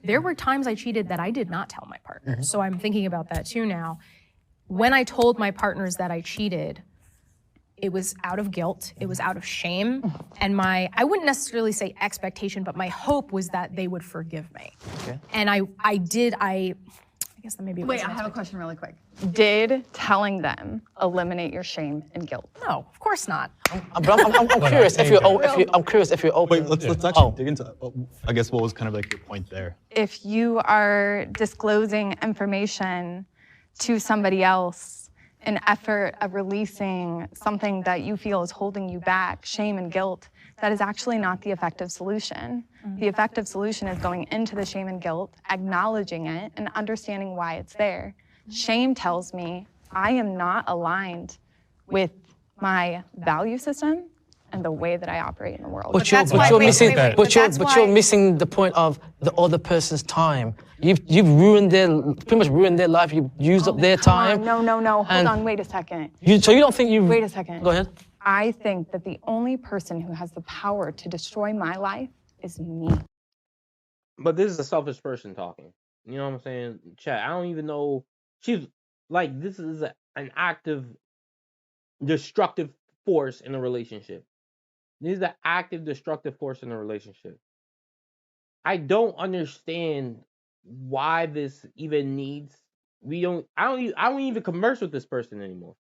J: There were times I cheated that I did not tell my partner. So I'm thinking about that too now. When I told my partners that I cheated, it was out of guilt, it was out of shame, and I wouldn't necessarily say expectation, but my hope was that they would forgive me. Okay. And I guess that maybe.
C: Wait, I have a question really quick. Did telling them eliminate your shame and guilt?
J: No, of course not.
I: I'm curious if you're open.
E: Wait, let's actually dig into, I guess, what was kind of like your point there?
C: If you are disclosing information to somebody else, an effort of releasing something that you feel is holding you back, shame and guilt, that is actually not the effective solution. The effective solution is going into the shame and guilt, acknowledging it, and understanding why it's there. Shame tells me I am not aligned with my value system and the way that I operate in the world.
I: But you're missing the point of the other person's time. You've pretty much ruined their life. You've used up their time.
C: No. Hold on, wait a second.
I: So you don't think you?
C: Wait a second.
I: Go ahead.
C: I think that the only person who has the power to destroy my life is me.
A: But this is a selfish person talking. You know what I'm saying? Chat, I don't even know. She's like, this is an active, destructive force in a relationship. This is an active, destructive force in a relationship. I don't understand why this even needs. I don't even converse with this person anymore.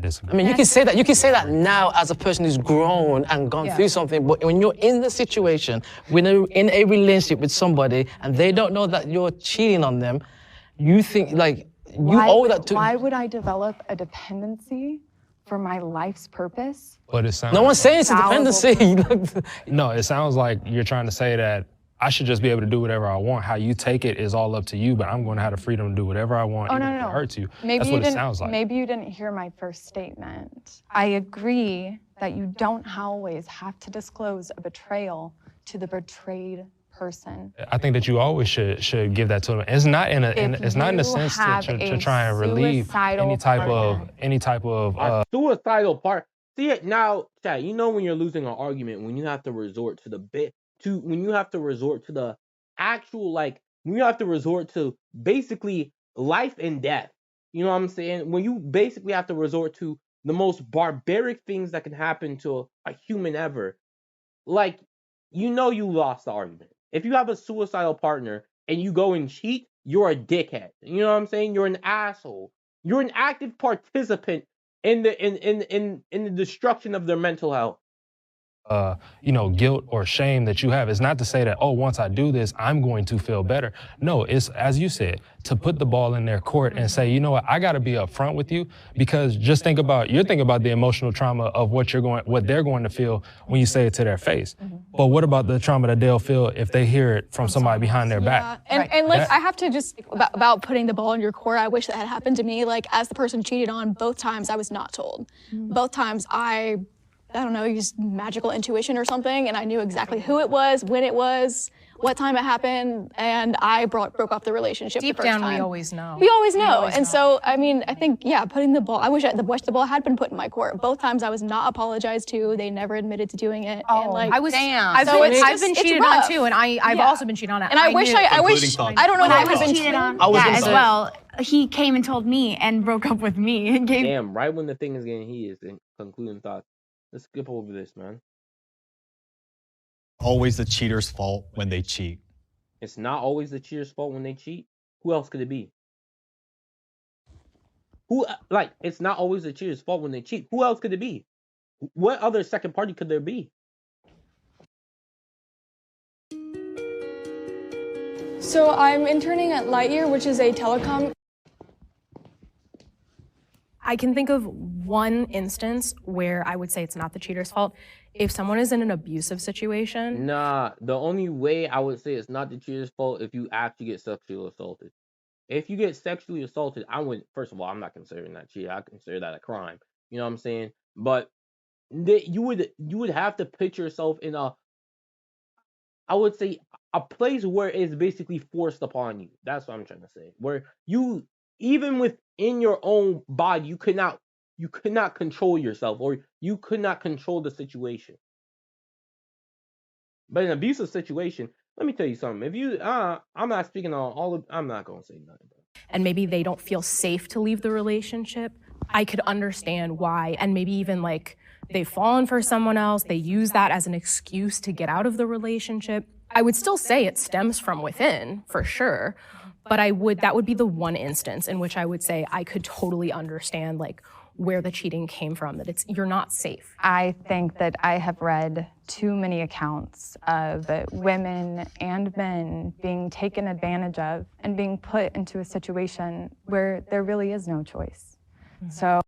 I: I mean, you can say that. You can say that now as a person who's grown and gone through something. But when you're in the situation, when you're in a relationship with somebody and they don't know that you're cheating on them, you think like you owe that to.
C: Why would I develop a dependency for my life's purpose?
F: But it sounds.
I: No one's saying it's a dependency.
F: No, it sounds like you're trying to say that I should just be able to do whatever I want. How you take it is all up to you, but I'm going to have the freedom to do whatever I want, even if it hurts you. That's what it sounds like.
C: Maybe you didn't hear my first statement. I agree that you don't always have to disclose a betrayal to the betrayed person.
F: I think that you always should give that to them. It's not in a sense to try and relieve any type of
A: suicidal part. See it now, Chad. You know when you're losing an argument, when you have to resort to when you have to resort to the actual, like, when you have to resort to basically life and death. You know what I'm saying? When you basically have to resort to the most barbaric things that can happen to a human ever. Like, you know you lost the argument. If you have a suicidal partner and you go and cheat, you're a dickhead. You know what I'm saying? You're an asshole. You're an active participant in the destruction of their mental health.
F: Guilt or shame that you have. It's not to say that, oh, once I do this, I'm going to feel better. No, it's, as you said, to put the ball in their court and say, you know what, I got to be upfront with you, because you're thinking about the emotional trauma of what they're going to feel when you say it to their face. But what about the trauma that they'll feel if they hear it from somebody behind their back?
K: And like, I have to just, about putting the ball in your court, I wish that had happened to me. Like, as the person cheated on, both times I was not told. Both times I don't know, used magical intuition or something, and I knew exactly who it was, when it was, what time it happened, and I broke off the relationship
J: Deep
K: the first
J: down,
K: time.
J: we always know.
K: We always know. So, I mean, I think, yeah, putting the ball, I wish the ball had been put in my court. Both times I was not apologized to. They never admitted to doing it.
J: Oh,
K: and like,
J: I was,
K: damn.
J: I've been cheated on too, and I've
K: Yeah.
J: also been cheated on.
K: And I wish, I don't know
L: When
K: how
L: I was
K: been
L: cheated on
A: gonna
L: as
A: say-
L: well, he came and told me and broke up with me and gave.
A: Damn, right when the thing is getting heated, the concluding thoughts. Let's skip over this, man.
E: Always the cheater's fault when they cheat.
A: It's not always the cheater's fault when they cheat. Who else could it be? It's not always the cheater's fault when they cheat. Who else could it be? What other second party could there be?
K: So I'm interning at Lightyear, which is a telecom.
J: I can think of one instance where I would say it's not the cheater's fault. If someone is in an abusive situation.
A: Nah, the only way I would say it's not the cheater's fault if you actually get sexually assaulted. If you get sexually assaulted, first of all, I'm not considering that cheating. I consider that a crime. You know what I'm saying? But you would have to put yourself in I would say a place where it's basically forced upon you. That's what I'm trying to say. Where you, even within your own body, you could not control yourself, or you could not control the situation. But in an abusive situation, let me tell you something. If you, I'm not speaking on all of, I'm not gonna say nothing.
J: And maybe they don't feel safe to leave the relationship, I could understand why. And maybe even like they've fallen for someone else, they use that as an excuse to get out of the relationship. I would still say it stems from within, for sure. But that would be the one instance in which I would say I could totally understand like where the cheating came from, that you're not safe.
C: I think that I have read too many accounts of women and men being taken advantage of and being put into a situation where there really is no choice. So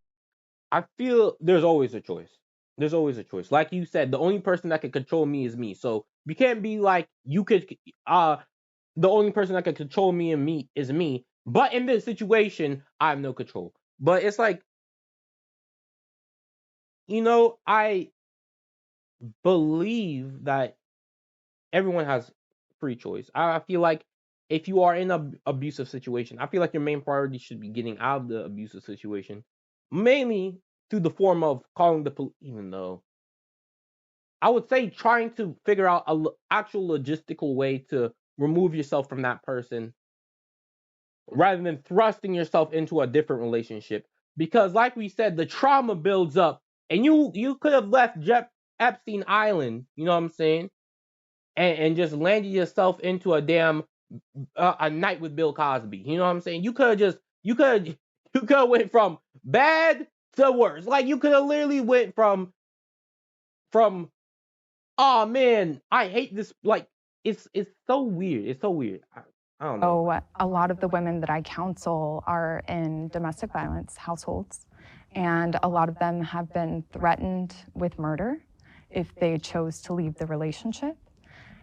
A: I feel there's always a choice. There's always a choice. Like you said, the only person that can control me is me. So you can't be like, the only person that can control me and me is me. But in this situation, I have no control. But it's like, I believe that everyone has free choice. I feel like if you are in an abusive situation, I feel like your main priority should be getting out of the abusive situation, mainly through the form of calling the police, even though I would say trying to figure out an actual logistical way to remove yourself from that person rather than thrusting yourself into a different relationship. Because like we said, the trauma builds up. And you could have left Epstein Island, you know what I'm saying, and just landed yourself into a damn a night with Bill Cosby. You know what I'm saying? You could have went from bad to worse. Like you could have literally went from oh man, I hate this. Like it's so weird. It's so weird. I don't know.
C: So a lot of the women that I counsel are in domestic violence households. And a lot of them have been threatened with murder if they chose to leave the relationship.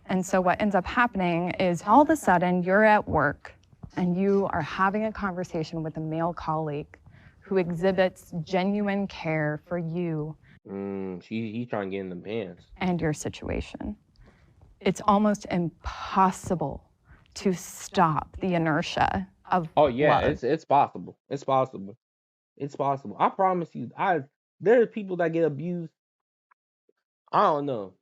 C: And so what ends up happening is all of a sudden you're at work and you are having a conversation with a male colleague who exhibits genuine care for you.
A: He's trying to get in the pants.
C: And your situation. It's almost impossible to stop the inertia of love.
A: It's possible. It's possible. It's possible. I promise you. There are people that get abused. I don't know.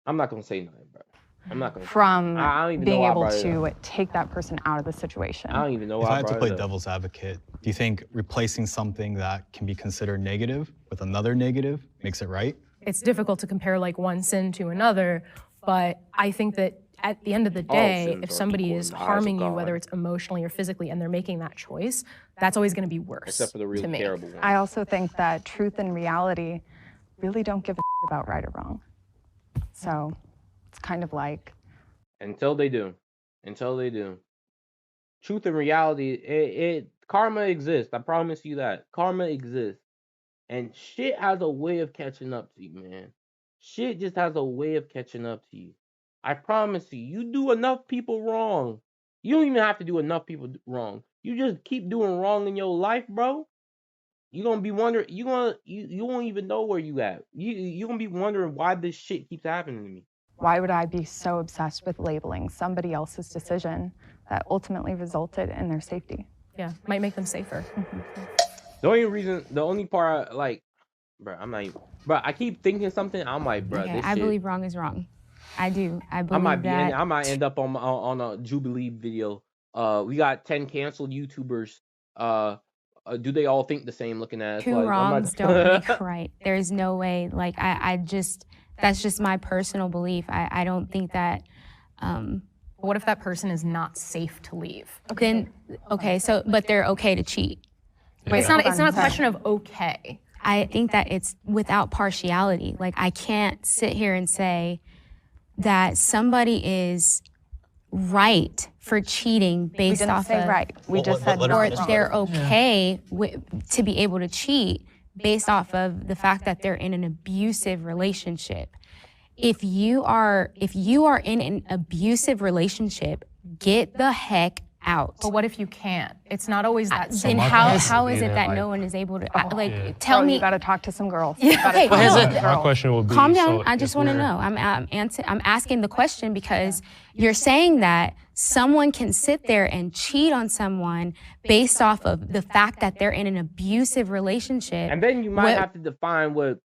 A: I'm not gonna say nothing, bro. I'm not gonna.
C: From
A: I don't even
C: being
A: know
C: able to take that person out of the situation.
A: I don't even know.
E: If I had to play devil's advocate, do you think replacing something that can be considered negative with another negative makes it right?
J: It's difficult to compare like one sin to another, But I think that at the end of the day, if somebody is harming you, whether it's emotionally or physically, and they're making that choice, that's always going to be worse.
A: Except for the real terrible ones.
C: I also think that truth and reality really don't give a shit about right or wrong. So it's kind of like...
A: Until they do. Truth and reality, karma exists. I promise you that. Karma exists. And shit has a way of catching up to you, man. Shit just has a way of catching up to you. I promise you, you do enough people wrong. You don't even have to do enough people wrong. You just keep doing wrong in your life, bro. You're gonna be wondering. You won't even know where you at. You gonna be wondering why this shit keeps happening to me.
C: Why would I be so obsessed with labeling somebody else's decision that ultimately resulted in their safety?
J: Yeah, might make them safer.
A: The only part bro, I'm not even, bro. I keep thinking something. I'm like, bro,
B: Okay,
A: this
B: I
A: shit.
B: believe wrong is wrong. I do. I believe that.
A: I might end up on a Jubilee video. We got 10 canceled YouTubers. Do they all think the same? Looking at us?
B: Two wrongs don't make a right. There's no way. Like that's just my personal belief. I don't think that.
J: What if that person is not safe to leave?
B: Then but they're okay to cheat.
J: Wait, it's not a question of okay.
B: I think that it's without partiality. Like, I can't sit here and say that somebody is right for cheating based off of
C: right. We just said
B: or they're okay to be able to cheat based off of the fact that they're in an abusive relationship. If you are in an abusive relationship, get the heck out.
J: But what if you can't? It's not always that
B: Then how is it that no one is able to tell me?
C: You got to talk to some girls.
B: Okay,
F: My question would be,
B: calm down.
F: so
B: I just want to know. I'm asking the question because you're saying that someone can sit there and cheat on someone based off of the fact that they're in an abusive relationship.
A: And then you might have to define what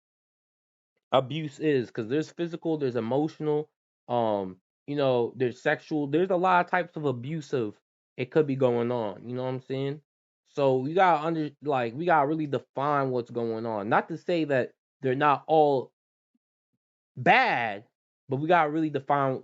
A: abuse is, because there's physical, there's emotional, there's sexual, there's a lot of types of abusive it could be going on. You know what I'm saying? So we gotta really define what's going on. Not to say that they're not all bad, but we gotta really define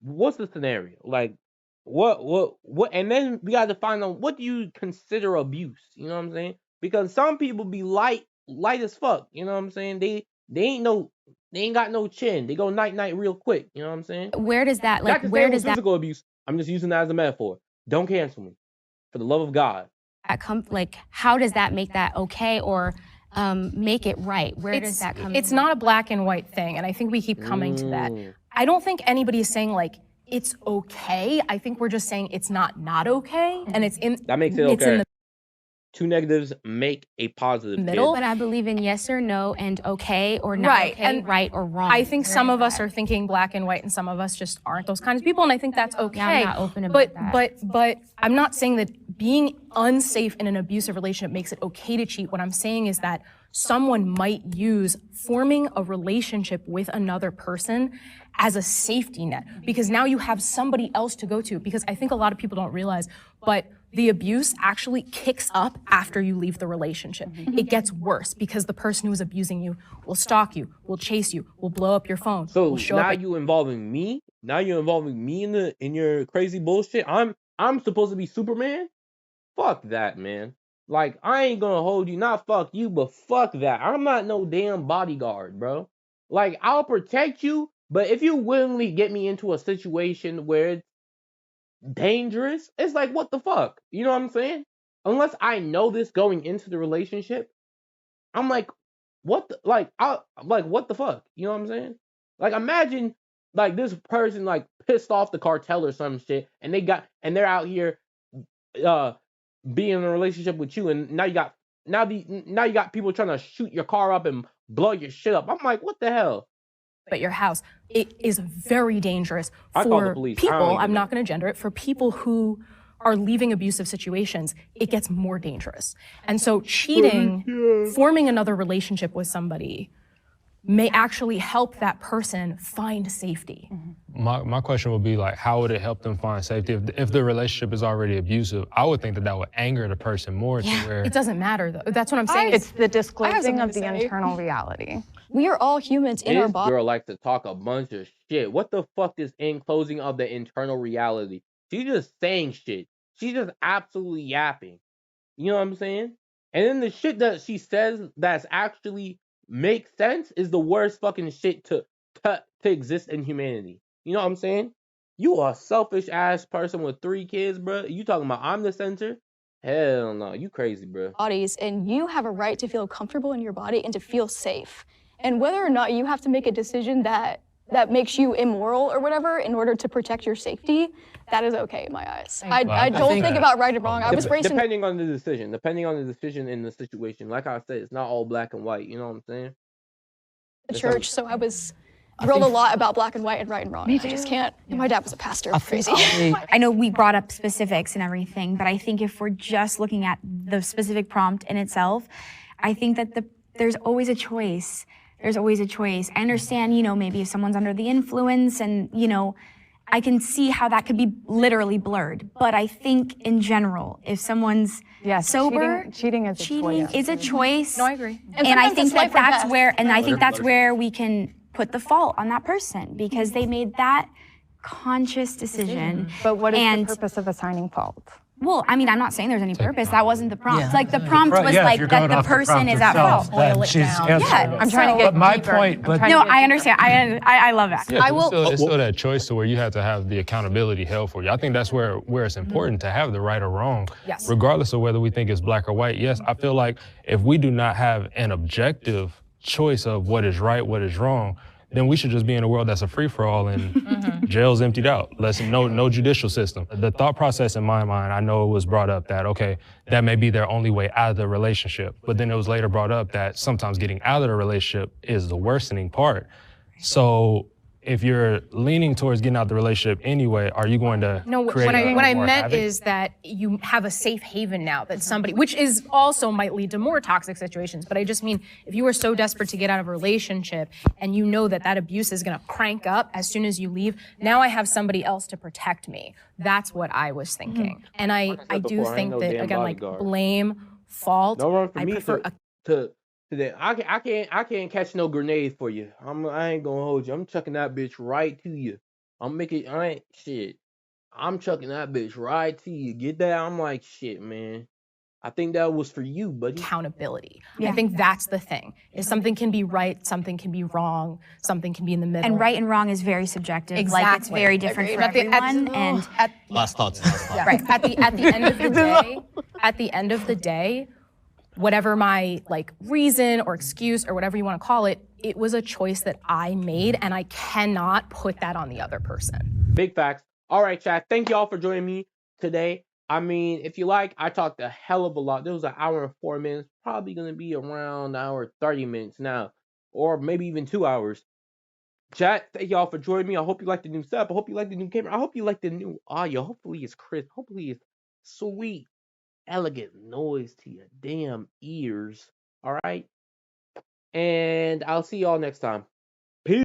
A: what's the scenario? Like what and then we gotta define on what do you consider abuse? You know what I'm saying? Because some people be light as fuck, you know what I'm saying? They ain't got no chin. They go night real quick, you know what I'm saying?
B: Where does that
A: physical abuse? I'm just using that as a metaphor. Don't cancel me, for the love of God.
B: How does that make that okay or make it right? Where does that come?
J: It's not a black and white thing, and I think we keep coming to that. I don't think anybody is saying it's okay. I think we're just saying it's not okay, and it's in
A: that makes it okay. It's in the two negatives make a positive
B: middle, but I believe in yes or no and okay or not
J: right.
B: Okay,
J: and
B: right or wrong.
J: I think some of us are thinking black and white, and some of us just aren't those kinds of people, and I think that's okay.
B: Yeah, I'm not open about that.
J: But I'm not saying that being unsafe in an abusive relationship makes it okay to cheat. What I'm saying is that someone might use forming a relationship with another person as a safety net, because now you have somebody else to go to. Because I think a lot of people don't realize, but the abuse actually kicks up after you leave the relationship. Mm-hmm. It gets worse because the person who's abusing you will stalk you, will chase you, will blow up your phone.
A: So now you involving me? Now you're involving me in your crazy bullshit? I'm supposed to be Superman? Fuck that, man. Like, I ain't gonna hold you, not fuck you, but fuck that. I'm not no damn bodyguard, bro. Like, I'll protect you, but if you willingly get me into a situation where it's dangerous, it's like, what the fuck? You know what I'm saying? Unless I know this going into the relationship, I'm like, what the, what the fuck? You know what I'm saying? Like, imagine, this person, pissed off the cartel or some shit, and they're out here, being in a relationship with you, and now you got people trying to shoot your car up and blow your shit up. I'm like, what the hell?
J: At your house, it is very dangerous for people. I'm not going to gender it. For people who are leaving abusive situations, it gets more dangerous. And so cheating, forming another relationship with somebody, may actually help that person find safety.
F: My question would be like, how would it help them find safety if the relationship is already abusive? I would think that would anger the person more to where
J: it doesn't matter though. That's what I'm saying.
C: It's the disclosing of the internal reality.
K: We are all humans in our body.
A: This girl likes to talk a bunch of shit. What the fuck is in closing of the internal reality? She's just saying shit. She's just absolutely yapping. You know what I'm saying? And then the shit that she says that's actually makes sense is the worst fucking shit to exist in humanity. You know what I'm saying? You are a selfish ass person with 3 kids, bro. You talking about I'm the center? Hell no, you crazy, bro.
K: Bodies, and you have a right to feel comfortable in your body and to feel safe. And whether or not you have to make a decision that makes you immoral or whatever in order to protect your safety, that is okay in my eyes. I don't think about right and wrong. I was raised
A: depending on the decision in the situation. Like I said, it's not all black and white. You know what I'm saying?
K: The church, so I was drilled a lot about black and white and right and wrong. I just can't. And my dad was a pastor. Crazy.
L: I know we brought up specifics and everything, but I think if we're just looking at the specific prompt in itself, I think that there's always a choice. There's always a choice. I understand, maybe if someone's under the influence and, I can see how that could be literally blurred. But I think in general, if someone's sober,
C: cheating is a choice.
J: No, I agree.
L: And I think that's where we can put the fault on that person because they made that conscious decision.
C: But what is the purpose of assigning fault?
L: Well, I mean, I'm not saying there's any purpose. That wasn't the prompt. Yeah. Like the prompt was like that the person is at fault.
C: I'm trying to get
G: my point. But
L: no, I understand. I love that.
F: Yeah, it's still that choice to where you have to have the accountability held for you. I think that's where it's important to have the right or wrong, regardless of whether we think it's black or white. Yes, I feel like if we do not have an objective choice of what is right, what is wrong, then we should just be in a world that's a free-for-all and jail's emptied out. No judicial system. The thought process in my mind, I know it was brought up that, okay, that may be their only way out of the relationship. But then it was later brought up that sometimes getting out of the relationship is the worsening part. So if you're leaning towards getting out the relationship anyway, are you going to create
J: what I meant is that you have a safe haven now that somebody, which is also might lead to more toxic situations. But I just mean, if you are so desperate to get out of a relationship and you know that abuse is going to crank up as soon as you leave, now I have somebody else to protect me. That's what I was thinking. And I do think that, again, like blame, fault,
A: no run for
J: I
A: me
J: prefer
A: I can't catch no grenades for you. I ain't gonna hold you. I'm chucking that bitch right to you. I'm chucking that bitch right to you. Get that? I'm like, shit, man. I think that was for you, buddy.
J: Accountability. Yeah. I think that's the thing. Is something can be right, something can be wrong, something can be in the middle.
L: And right and wrong is very subjective.
J: Exactly.
L: Like it's very different for everyone.
S: Last thoughts.
J: Right. At the end of the day, whatever my reason or excuse or whatever you want to call it, it was a choice that I made and I cannot put that on the other person.
A: Big facts. All right, chat. Thank y'all for joining me today. I mean, if you like, I talked a hell of a lot. There was an hour and 4 minutes, probably going to be around an hour 30 minutes now, or maybe even 2 hours. Chat, thank y'all for joining me. I hope you like the new setup. I hope you like the new camera. I hope you like the new audio. Hopefully it's crisp. Hopefully it's sweet, elegant noise to your damn ears. All right? And I'll see y'all next time.